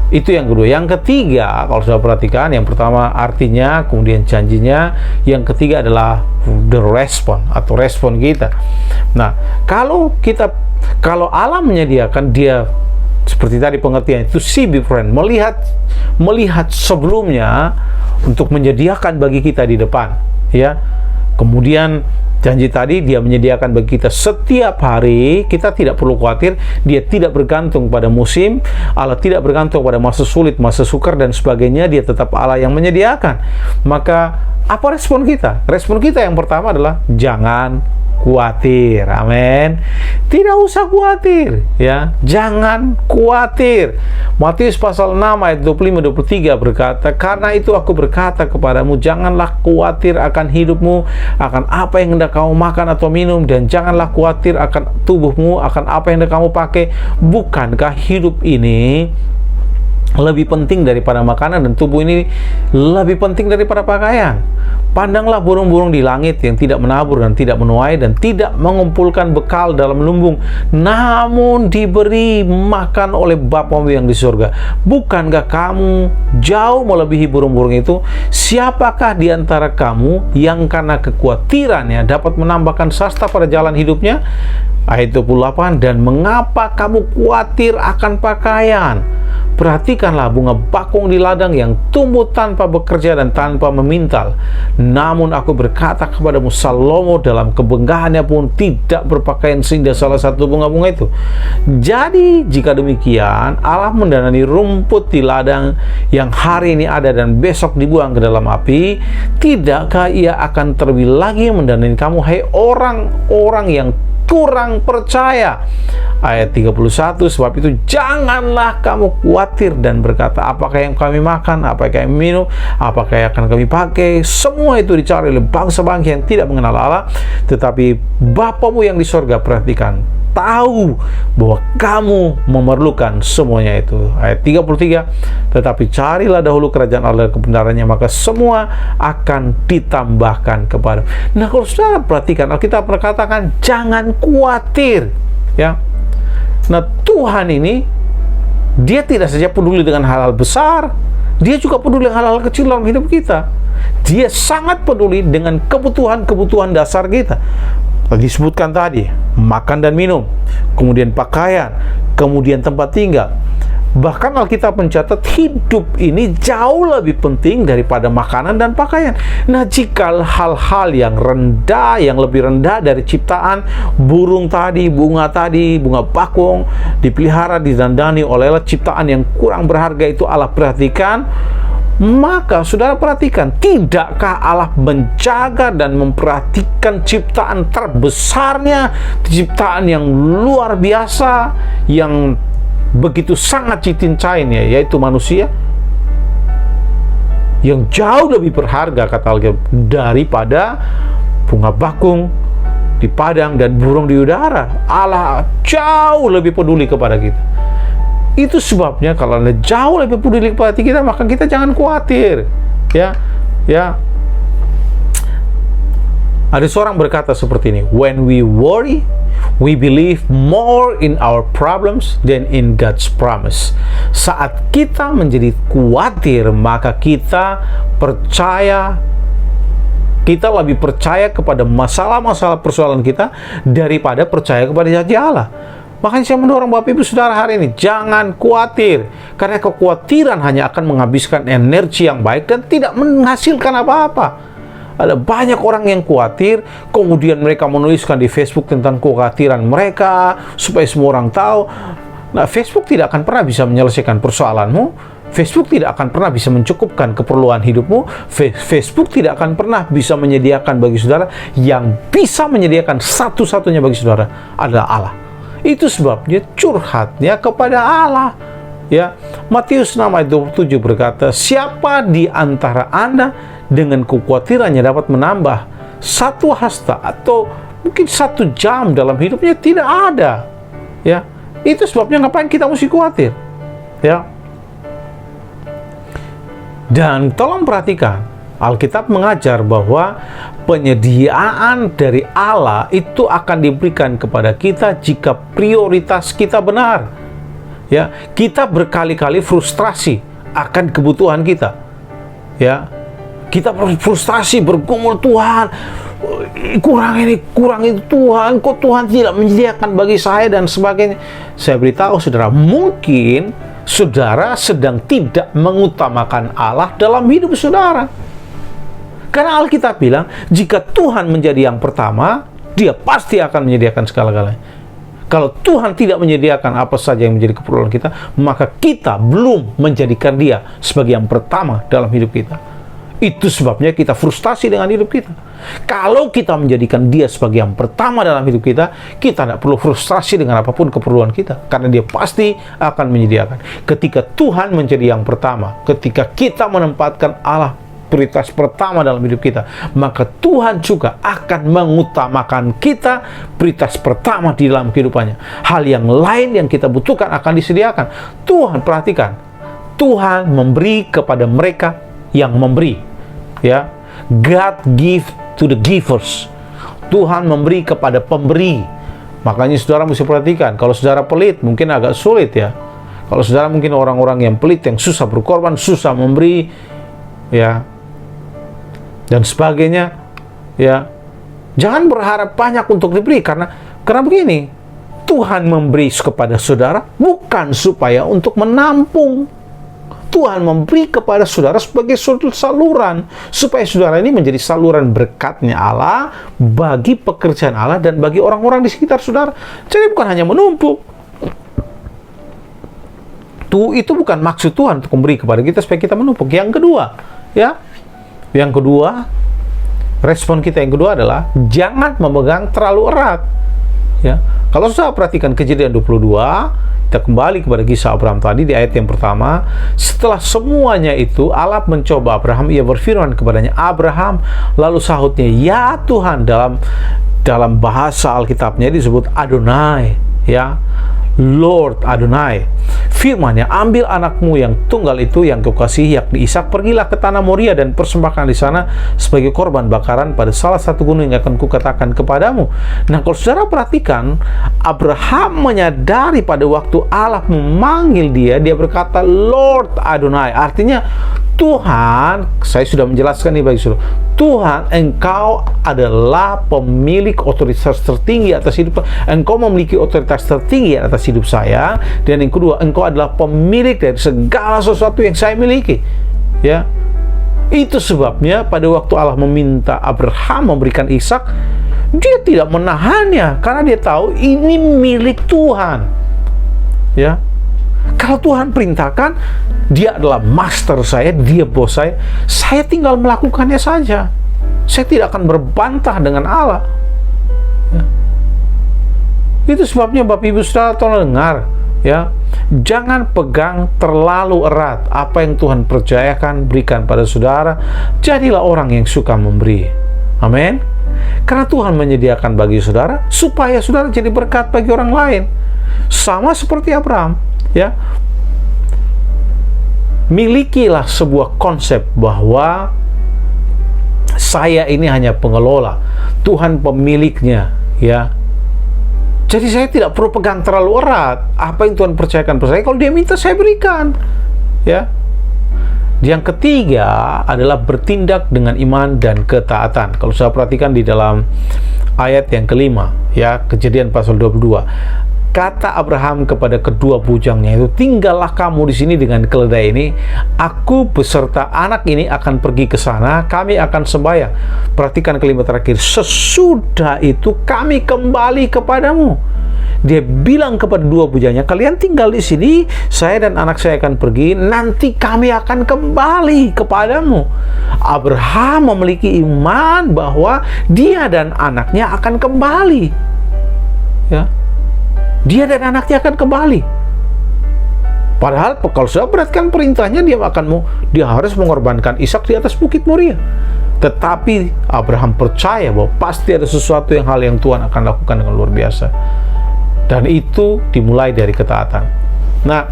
Itu yang kedua. Yang ketiga, kalau sudah perhatikan, yang pertama artinya, kemudian janjinya, yang ketiga adalah the response atau respon kita. Nah, kalau Allah menyediakan, Dia seperti tadi pengertian itu see before, melihat sebelumnya untuk menyediakan bagi kita di depan, ya. Kemudian janji tadi, Dia menyediakan bagi kita setiap hari. Kita tidak perlu khawatir. Dia tidak bergantung pada musim. Allah tidak bergantung pada masa sulit, masa sukar dan sebagainya. Dia tetap Allah yang menyediakan. Maka apa respon kita? Respon kita yang pertama adalah jangan khawatir. Amin. Tidak usah khawatir, ya. Jangan khawatir. Matius pasal 6 ayat 25-23 berkata, "Karena itu aku berkata kepadamu, janganlah khawatir akan hidupmu, akan apa yang hendak kamu makan atau minum, dan janganlah khawatir akan tubuhmu, akan apa yang hendak kamu pakai. Bukankah hidup ini lebih penting daripada makanan, dan tubuh ini lebih penting daripada pakaian? Pandanglah burung-burung di langit yang tidak menabur dan tidak menuai dan tidak mengumpulkan bekal dalam lumbung, namun diberi makan oleh Bapamu yang di surga. Bukankah kamu jauh melebihi burung-burung itu? Siapakah di antara kamu yang karena kekhawatirannya dapat menambahkan sasta pada jalan hidupnya?" Ayat 28, "Dan mengapa kamu khawatir akan pakaian? Perhatikanlah bunga bakung di ladang yang tumbuh tanpa bekerja dan tanpa memintal. Namun aku berkata kepadamu, Salomo dalam kebanggaannya pun tidak berpakaian seindah salah satu bunga-bunga itu. Jadi jika demikian, Allah mendanani rumput di ladang yang hari ini ada dan besok dibuang ke dalam api, tidakkah Ia akan terlebih lagi mendanani kamu, hai orang-orang yang kurang percaya?" Ayat 31, "Sebab itu janganlah kamu khawatir dan berkata, apakah yang kami makan, apakah yang minum, apakah yang akan kami pakai. Semua itu dicari oleh bangsa-bangsa yang tidak mengenal Allah, tetapi Bapamu yang di sorga, perhatikan, tahu bahwa kamu memerlukan semuanya itu." Ayat 33, "Tetapi carilah dahulu kerajaan Allah dan kebenarannya, maka semua akan ditambahkan kepada." Nah, kalau saudara perhatikan, Alkitab berkatakan jangan khawatir, ya. Nah, Tuhan ini, Dia tidak saja peduli dengan hal-hal besar, Dia juga peduli dengan hal-hal kecil dalam hidup kita. Dia sangat peduli dengan kebutuhan-kebutuhan dasar kita. Disebutkan tadi, makan dan minum, kemudian pakaian, kemudian tempat tinggal. Bahkan Alkitab mencatat hidup ini jauh lebih penting daripada makanan dan pakaian. Nah, jika hal-hal yang rendah, yang lebih rendah dari ciptaan, burung tadi, bunga bakung, dipelihara, didandani oleh ciptaan yang kurang berharga itu Allah perhatikan, maka saudara perhatikan, tidakkah Allah menjaga dan memperhatikan ciptaan terbesarnya, ciptaan yang luar biasa, yang begitu sangat dicincainya, yaitu manusia, yang jauh lebih berharga, kata Alkitab, daripada bunga bakung di padang dan burung di udara. Allah jauh lebih peduli kepada kita. Itu sebabnya kalau Anda jauh lebih peduli kepada kita, maka kita jangan khawatir, ya. Ada seorang berkata seperti ini, "When we worry, we believe more in our problems than in God's promise." Saat kita menjadi khawatir, maka kita lebih percaya kepada masalah-masalah persoalan kita daripada percaya kepada janji Allah. Makanya saya mendorong Bapak Ibu Saudara hari ini, jangan khawatir, karena kekhawatiran hanya akan menghabiskan energi yang baik dan tidak menghasilkan apa-apa. Ada banyak orang yang khawatir, kemudian mereka menuliskan di Facebook tentang kekhawatiran mereka supaya semua orang tahu. Nah, Facebook tidak akan pernah bisa menyelesaikan persoalanmu. Facebook tidak akan pernah bisa mencukupkan keperluan hidupmu. Facebook tidak akan pernah bisa menyediakan bagi saudara. Yang bisa menyediakan satu-satunya bagi saudara adalah Allah. Itu sebabnya curhatnya kepada Allah. Ya, Matius 6 ayat 27 berkata, "Siapa di antara Anda dengan kekhawatirannya dapat menambah satu hasta atau mungkin 1 jam dalam hidupnya?" Tidak ada. Ya, itu sebabnya ngapain kita mesti khawatir, ya. Dan tolong perhatikan, Alkitab mengajar bahwa penyediaan dari Allah itu akan diberikan kepada kita jika prioritas kita benar. Ya, kita berkali-kali frustrasi akan kebutuhan kita. Ya, kita frustasi, bergumul, Tuhan, kurang ini, kurang itu, Tuhan, kok Tuhan tidak menyediakan bagi saya dan sebagainya. Saya beritahu saudara, mungkin saudara sedang tidak mengutamakan Allah dalam hidup saudara. Karena Alkitab bilang, jika Tuhan menjadi yang pertama, Dia pasti akan menyediakan segala-galanya. Kalau Tuhan tidak menyediakan apa saja yang menjadi keperluan kita, maka kita belum menjadikan Dia sebagai yang pertama dalam hidup kita. Itu sebabnya kita frustasi dengan hidup kita. Kalau kita menjadikan Dia sebagai yang pertama dalam hidup kita, kita tidak perlu frustasi dengan apapun keperluan kita, karena Dia pasti akan menyediakan. Ketika Tuhan menjadi yang pertama, ketika kita menempatkan Allah prioritas pertama dalam hidup kita, maka Tuhan juga akan mengutamakan kita prioritas pertama di dalam kehidupannya. Hal yang lain yang kita butuhkan akan disediakan. Tuhan, perhatikan, Tuhan memberi kepada mereka yang memberi. Ya, God give to the givers. Tuhan memberi kepada pemberi. Makanya saudara mesti perhatikan, kalau saudara pelit mungkin agak sulit ya. Kalau saudara mungkin orang-orang yang pelit, yang susah berkorban, susah memberi, ya, dan sebagainya, ya, jangan berharap banyak untuk diberi, karena begini, Tuhan memberi kepada saudara bukan supaya untuk menampung. Tuhan memberi kepada saudara sebagai suatu saluran, supaya saudara ini menjadi saluran berkatnya Allah bagi pekerjaan Allah dan bagi orang-orang di sekitar saudara. Jadi bukan hanya menumpuk. Itu bukan maksud Tuhan untuk memberi kepada kita supaya kita menumpuk. Yang kedua, ya, yang kedua, respon kita yang kedua adalah jangan memegang terlalu erat. Ya, kalau saya perhatikan Kejadian 22, kita kembali kepada kisah Abraham tadi di ayat yang pertama. Setelah semuanya itu Allah mencoba Abraham, Ia berfirman kepadanya, Abraham, lalu sahutnya, ya Tuhan. Dalam bahasa Alkitabnya disebut Adonai, ya, Lord Adonai. Firman-Nya, ambil anakmu yang tunggal itu yang kau kasihi, yakni Ishak, pergilah ke tanah Moria dan persembahkan di sana sebagai korban bakaran pada salah satu gunung yang akan kukatakan kepadamu. Nah, kalau saudara perhatikan, Abraham menyadari pada waktu Allah memanggil dia berkata Lord Adonai. Artinya, Tuhan, saya sudah menjelaskan ini bagi saudara, Tuhan, Engkau adalah pemilik otoritas tertinggi atas hidup, Engkau memiliki otoritas tertinggi atas hidup saya, dan yang kedua, Engkau adalah pemilik dari segala sesuatu yang saya miliki. Ya, itu sebabnya pada waktu Allah meminta Abraham memberikan Ishak, dia tidak menahannya karena dia tahu ini milik Tuhan. Ya, kalau Tuhan perintahkan, Dia adalah master saya, Dia bos saya tinggal melakukannya saja. Saya tidak akan berbantah dengan Allah. Ya. Itu sebabnya Bapak Ibu Saudara tolong dengar, ya, jangan pegang terlalu erat apa yang Tuhan percayakan berikan pada saudara. Jadilah orang yang suka memberi. Amin. Karena Tuhan menyediakan bagi saudara supaya saudara jadi berkat bagi orang lain. Sama seperti Abraham, ya. Milikilah sebuah konsep bahwa saya ini hanya pengelola, Tuhan pemiliknya, ya. Jadi saya tidak perlu pegang terlalu erat apa yang Tuhan percayakan pada saya. Kalau Dia minta, saya berikan, ya. Yang ketiga adalah bertindak dengan iman dan ketaatan. Kalau saya perhatikan di dalam ayat yang kelima, ya, Kejadian pasal 22. Kata Abraham kepada kedua bujangnya itu, tinggallah kamu di sini dengan keledai ini. Aku beserta anak ini akan pergi ke sana. Kami akan sembahyang. Perhatikan kalimat terakhir. Sesudah itu kami kembali kepadamu. Dia bilang kepada dua bujangnya, kalian tinggal di sini. Saya dan anak saya akan pergi. Nanti kami akan kembali kepadamu. Abraham memiliki iman bahwa dia dan anaknya akan kembali. Ya. Dia dan anaknya akan kembali. Padahal kalau saya perhatikan perintahnya, dia harus mengorbankan Ishak di atas bukit Moria. Tetapi Abraham percaya bahwa pasti ada sesuatu hal yang Tuhan akan lakukan dengan luar biasa. Dan itu dimulai dari ketaatan. Nah,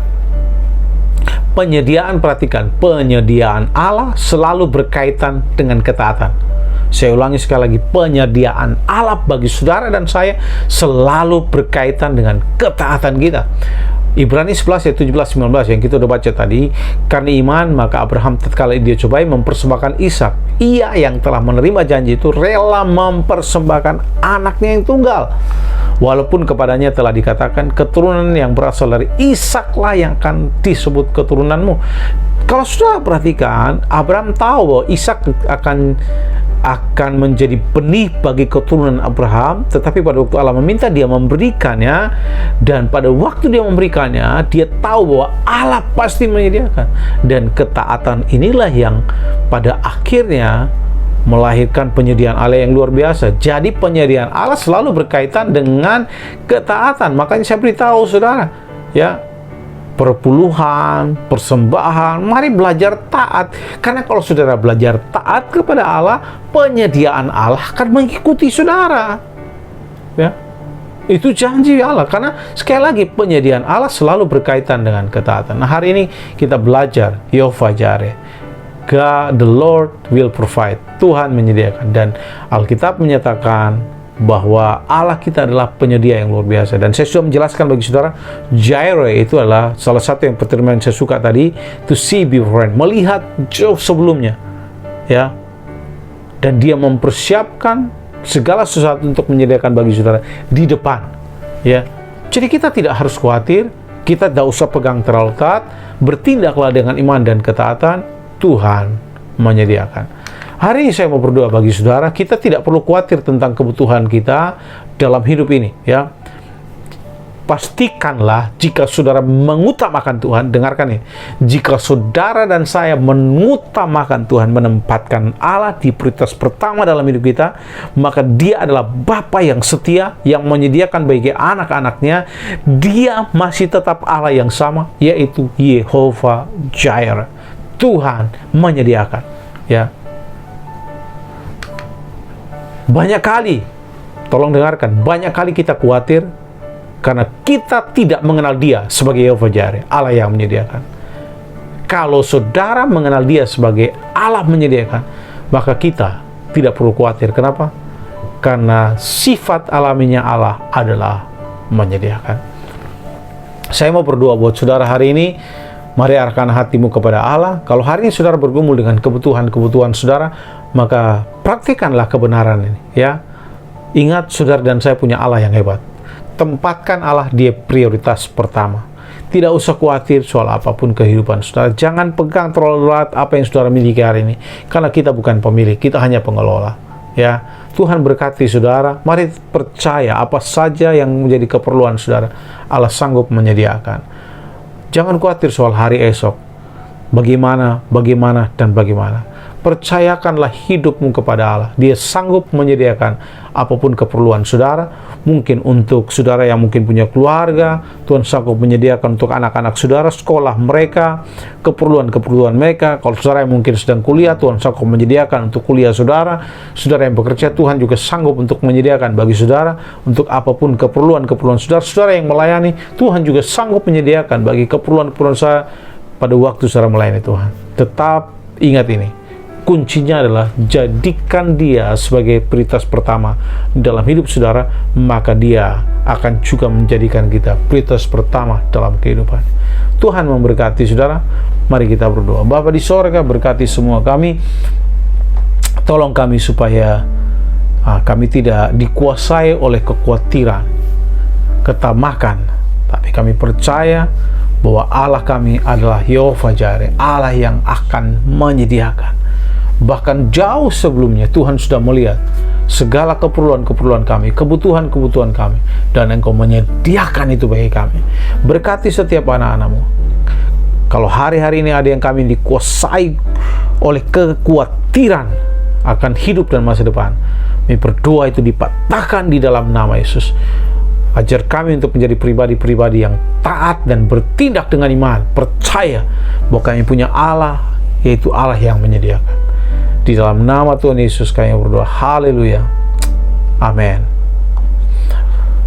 perhatikan, penyediaan Allah selalu berkaitan dengan ketaatan. Saya ulangi sekali lagi, penyediaan Allah bagi saudara dan saya selalu berkaitan dengan ketaatan kita. Ibrani 11 ayat 17-19 yang kita udah baca tadi. Karena iman, maka Abraham tatkala dia cobai mempersembahkan Ishak, ia yang telah menerima janji itu rela mempersembahkan anaknya yang tunggal. Walaupun kepadanya telah dikatakan keturunan yang berasal dari Ishaklah yang akan disebut keturunanmu. Kalau sudah perhatikan, Abraham tahu bahwa Ishak akan menjadi benih bagi keturunan Abraham, tetapi pada waktu Allah meminta dia memberikannya, dan pada waktu dia memberikannya, dia tahu bahwa Allah pasti menyediakan. Dan ketaatan inilah yang pada akhirnya melahirkan penyediaan Allah yang luar biasa. Jadi penyediaan Allah selalu berkaitan dengan ketaatan. Makanya saya beritahu saudara, ya, perpuluhan, persembahan, mari belajar taat. Karena kalau saudara belajar taat kepada Allah, penyediaan Allah akan mengikuti saudara. Ya, itu janji Allah. Karena sekali lagi penyediaan Allah selalu berkaitan dengan ketaatan. Nah, hari ini kita belajar Yehovah Jireh. God, the Lord will provide. Tuhan menyediakan. Dan Alkitab menyatakan bahwa Allah kita adalah penyedia yang luar biasa. Dan saya sudah menjelaskan bagi saudara, Jireh itu adalah salah satu yang pertemanan saya suka tadi, to see beforehand, melihat jauh sebelumnya, ya. Dan dia mempersiapkan segala sesuatu untuk menyediakan bagi saudara di depan, ya. Jadi kita tidak harus khawatir, kita tidak usah pegang terlalu taat, bertindaklah dengan iman dan ketaatan. Tuhan menyediakan. Hari ini saya mau berdoa bagi saudara, kita tidak perlu khawatir tentang kebutuhan kita dalam hidup ini, ya. Pastikanlah jika saudara mengutamakan Tuhan, dengarkan ini, jika saudara dan saya mengutamakan Tuhan, menempatkan Allah di prioritas pertama dalam hidup kita, maka Dia adalah Bapa yang setia, yang menyediakan bagi anak-anaknya. Dia masih tetap Allah yang sama, yaitu Yehovah Jireh. Tuhan menyediakan, ya. Banyak kali, tolong dengarkan, banyak kali kita khawatir karena kita tidak mengenal Dia sebagai Yehovah Jireh, Allah yang menyediakan. Kalau saudara mengenal Dia sebagai Allah menyediakan, maka kita tidak perlu khawatir. Kenapa? Karena sifat alaminya Allah adalah menyediakan. Saya mau berdoa buat saudara hari ini. Mari arahkan hatimu kepada Allah. Kalau hari ini saudara bergumul dengan kebutuhan-kebutuhan saudara, maka praktikanlah kebenaran ini, ya. Ingat, saudara dan saya punya Allah yang hebat. Tempatkan Allah di prioritas pertama. Tidak usah khawatir soal apapun kehidupan saudara. Jangan pegang terlalu erat apa yang saudara miliki hari ini, karena kita bukan pemilik, kita hanya pengelola, ya. Tuhan berkati saudara. Mari percaya apa saja yang menjadi keperluan saudara, Allah sanggup menyediakan. Jangan khawatir soal hari esok, bagaimana, dan bagaimana. Percayakanlah hidupmu kepada Allah. Dia sanggup menyediakan apapun keperluan saudara. Mungkin untuk saudara yang mungkin punya keluarga, Tuhan sanggup menyediakan untuk anak-anak saudara, sekolah mereka, keperluan-keperluan mereka. Kalau saudara yang mungkin sedang kuliah, Tuhan sanggup menyediakan untuk kuliah saudara. Saudara yang bekerja, Tuhan juga sanggup untuk menyediakan bagi saudara untuk apapun keperluan-keperluan saudara. Saudara yang melayani, Tuhan juga sanggup menyediakan bagi keperluan-keperluan saya pada waktu saudara melayani Tuhan. Tetap ingat ini, kuncinya adalah jadikan Dia sebagai prioritas pertama dalam hidup saudara, maka Dia akan juga menjadikan kita prioritas pertama dalam kehidupan. Tuhan memberkati saudara. Mari kita berdoa. Bapa di sorga, berkati semua kami. Tolong kami supaya kami tidak dikuasai oleh kekhawatiran, ketamakan, tapi kami percaya bahwa Allah kami adalah Yehovah Jireh, Allah yang akan menyediakan. Bahkan jauh sebelumnya Tuhan sudah melihat segala keperluan-keperluan kami, kebutuhan-kebutuhan kami, dan Engkau menyediakan itu bagi kami. Berkati setiap anak-anak-Mu. Kalau hari-hari ini ada yang kami dikuasai oleh kekhawatiran akan hidup dan masa depan, kami berdoa itu dipatahkan di dalam nama Yesus. Ajar kami untuk menjadi pribadi-pribadi yang taat dan bertindak dengan iman, percaya bahwa kami punya Allah, yaitu Allah yang menyediakan. Di dalam nama Tuhan Yesus kami berdoa. Haleluya. Amin.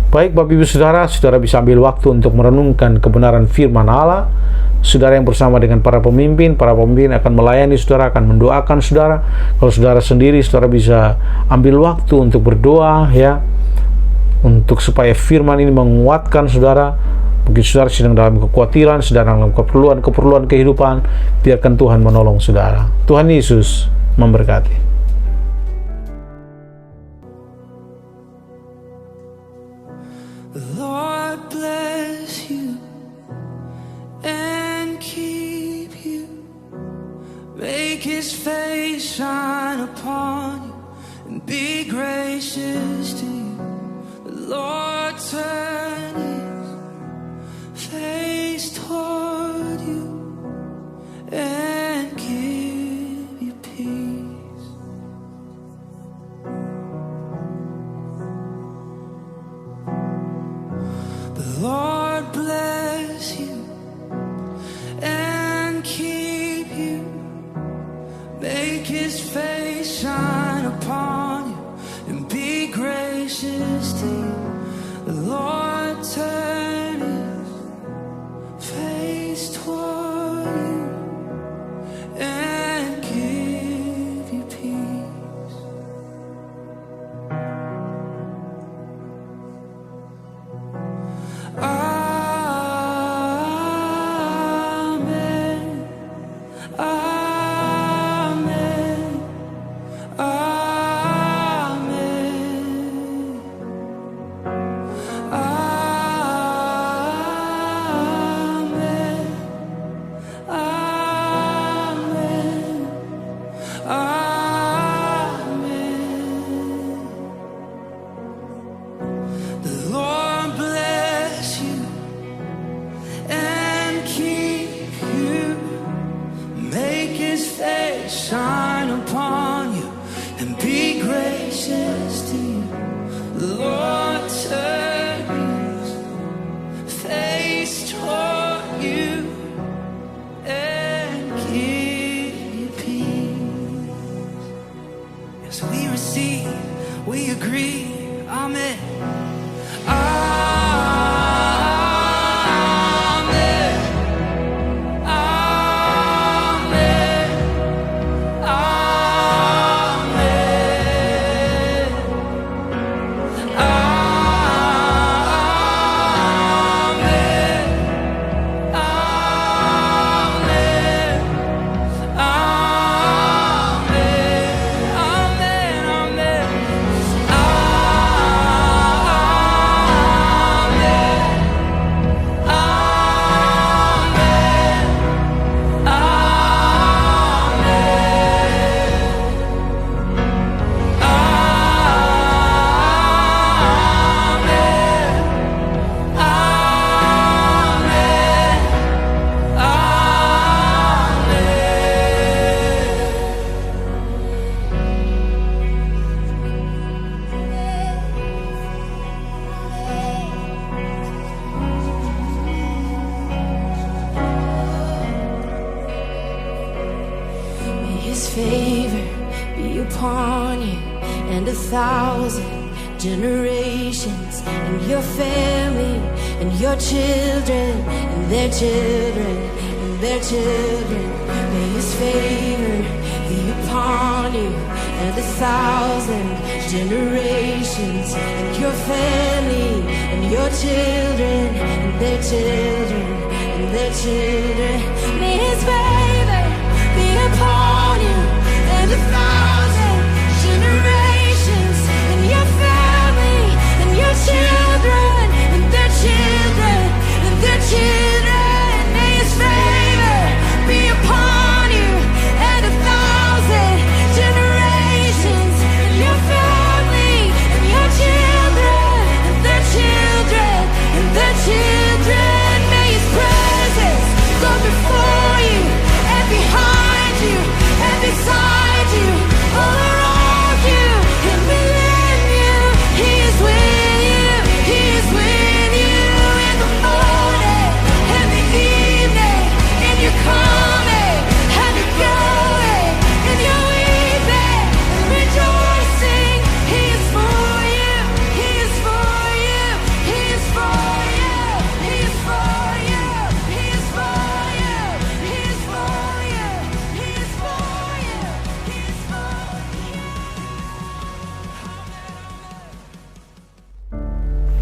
Baik Bapak Ibu Saudara, saudara bisa ambil waktu untuk merenungkan kebenaran firman Allah. Saudara yang bersama dengan para pemimpin akan melayani saudara, akan mendoakan saudara. Kalau saudara sendiri, saudara bisa ambil waktu untuk berdoa, ya, untuk supaya firman ini menguatkan saudara. Mungkin saudara sedang dalam kekhawatiran, sedang dalam keperluan kehidupan, biarkan Tuhan menolong saudara. Tuhan Yesus memberkati. upon you and be gracious to you. The Lord turn his face toward you and give you peace. The Lord bless you and keep you. Make his face shine upon you and be gracious to you. The Lord turn his face toward you and give you peace. Amen. Amen. Amen. Amen. Amen. Amen. The Lord bless you and keep you. Make his face shine upon you and be gracious to you. The Lord turn his face toward you and give you peace. As we receive, we agree. Amen. Amen. Amen. Amen. May his favor be upon you and 1,000 generations, and your family, and your children, and their children, and their children. May his favor be upon you and 1,000 generations, and your family, and your children, and their children, and their children. May his favor be upon you and 1,000 generations, and your family, and your children, and their children, and their children. May his favor be upon you and 1,000 generations, and your family, and your children, and their children, and their children. May his presence go before you and behind you and beside you, all around you and within you. He is with you. He is with you in the morning and the evening, in your coming and your going, in your weeping and rejoicing. He is for you. He is for you. He is for you. He is for you. He is for you. He is for you. He is for you. He is for you.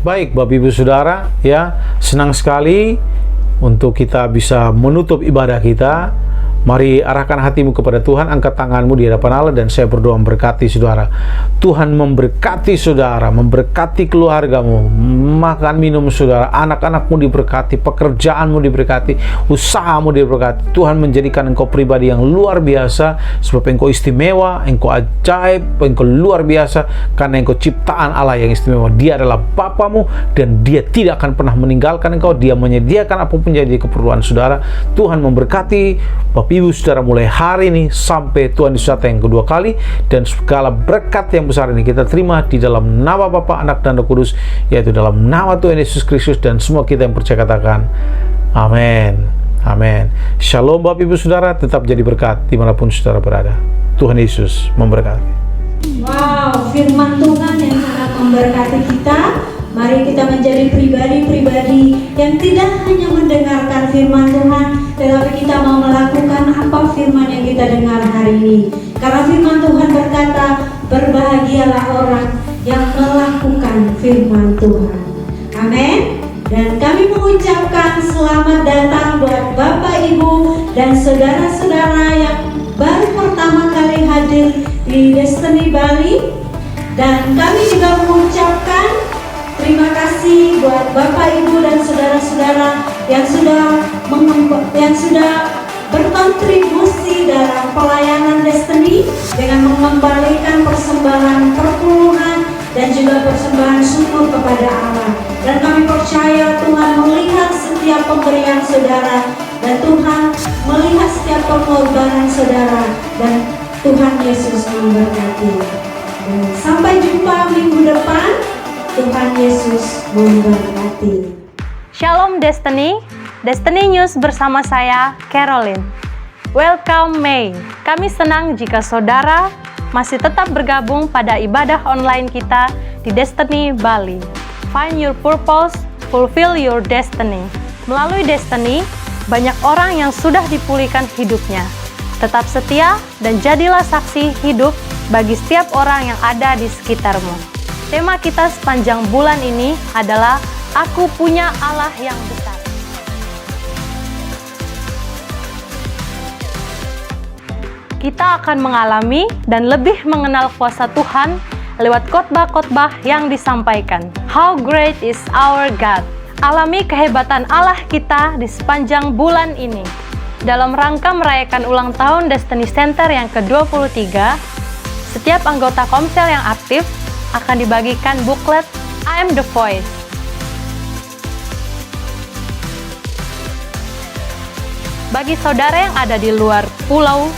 Baik, Bapak Ibu Saudara, ya, senang sekali untuk kita bisa menutup ibadah kita Mari arahkan hatimu kepada Tuhan, angkat tanganmu di hadapan Allah, dan saya berdoa memberkati saudara. Tuhan memberkati saudara, memberkati keluargamu, makan minum saudara, anak-anakmu diberkati, pekerjaanmu diberkati, usahamu diberkati. Tuhan menjadikan engkau pribadi yang luar biasa, sebab engkau istimewa, engkau ajaib, engkau luar biasa, karena engkau ciptaan Allah yang istimewa. Dia adalah Bapamu, dan Dia tidak akan pernah meninggalkan engkau. Dia menyediakan apapun jadi keperluan saudara. Tuhan memberkati Bapak Ibu saudara mulai hari ini sampai Tuhan Yesus datang yang kedua kali, dan segala berkat yang besar ini kita terima di dalam nama Bapa, Anak, dan Roh Kudus, yaitu dalam nama Tuhan Yesus Kristus, dan semua kita yang percaya katakan amin. Amin. Shalom Bapak Ibu saudara, tetap jadi berkat dimanapun saudara berada. Tuhan Yesus memberkati. Wow, firman Tuhan yang sangat memberkati kita. Mari kita menjadi pribadi-pribadi yang tidak hanya mendengarkan firman Tuhan, tetapi kita mau melakukan apa firman yang kita dengar hari ini. Karena firman Tuhan berkata, berbahagialah orang yang melakukan firman Tuhan. Amin. Dan kami mengucapkan selamat datang buat Bapak, Ibu, dan saudara-saudara yang baru pertama kali hadir di Destiny Bali. Dan kami juga mengucapkan terima kasih buat Bapak, Ibu, dan saudara-saudara yang sudah berkontribusi dalam pelayanan Destiny dengan mengembalikan persembahan perpuluhan dan juga persembahan syukur kepada Allah. Dan kami percaya Tuhan melihat setiap pemberian saudara, dan Tuhan melihat setiap pengorbanan saudara, dan Tuhan Yesus memberkati. Dan sampai jumpa minggu depan. Tuhan Yesus memberkati. Shalom Destiny, Destiny News bersama saya, Caroline. Welcome May. Kami senang jika saudara masih tetap bergabung pada ibadah online kita di Destiny Bali. Find your purpose, fulfill your destiny. Melalui Destiny, banyak orang yang sudah dipulihkan hidupnya. Tetap setia dan jadilah saksi hidup bagi setiap orang yang ada di sekitarmu. Tema kita sepanjang bulan ini adalah Aku Punya Allah yang Besar. Kita akan mengalami dan lebih mengenal kuasa Tuhan lewat khotbah-khotbah yang disampaikan. How great is our God? Alami kehebatan Allah kita di sepanjang bulan ini. Dalam rangka merayakan ulang tahun Destiny Center yang ke-23, setiap anggota Komsel yang aktif akan dibagikan buklet I Am The Voice. Bagi saudara yang ada di luar pulau,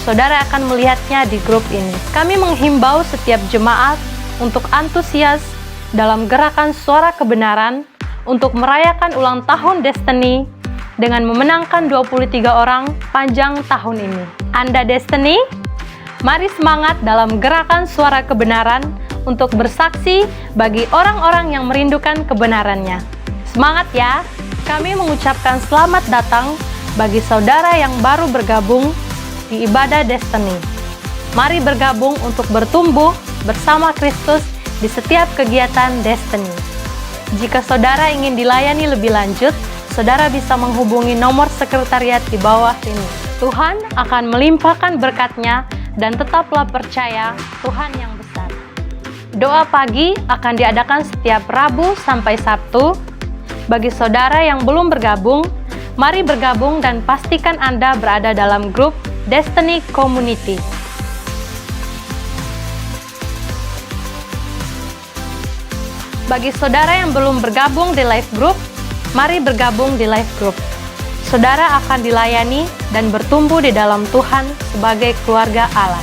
saudara akan melihatnya di grup ini. Kami menghimbau setiap jemaat untuk antusias dalam gerakan suara kebenaran untuk merayakan ulang tahun Destiny dengan memenangkan 23 orang panjang tahun ini. Anda Destiny, mari semangat dalam gerakan suara kebenaran untuk bersaksi bagi orang-orang yang merindukan kebenarannya. Semangat ya! Kami mengucapkan selamat datang bagi saudara yang baru bergabung di ibadah Destiny. Mari bergabung untuk bertumbuh bersama Kristus di setiap kegiatan Destiny. Jika saudara ingin dilayani lebih lanjut, saudara bisa menghubungi nomor sekretariat di bawah ini. Tuhan akan melimpahkan berkat-Nya, dan tetaplah percaya Tuhan yang besar. Doa pagi akan diadakan setiap Rabu sampai Sabtu. Bagi saudara yang belum bergabung, mari bergabung dan pastikan Anda berada dalam grup Destiny Community. Bagi saudara yang belum bergabung di live group, mari bergabung di live group. Saudara akan dilayani dan bertumbuh di dalam Tuhan sebagai keluarga Allah.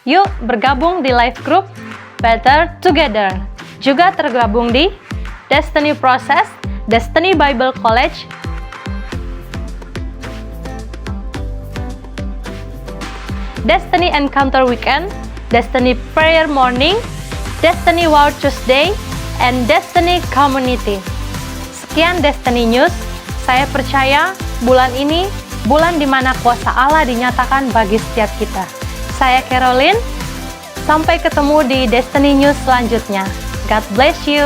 Yuk bergabung di live group Better Together. Juga tergabung di Destiny Process, Destiny Bible College, Destiny Encounter Weekend, Destiny Prayer Morning, Destiny Wow Tuesday, and Destiny Community. Sekian Destiny News. Saya percaya bulan ini bulan di mana kuasa Allah dinyatakan bagi setiap kita. Saya Caroline. Sampai ketemu di Destiny News selanjutnya. God bless you.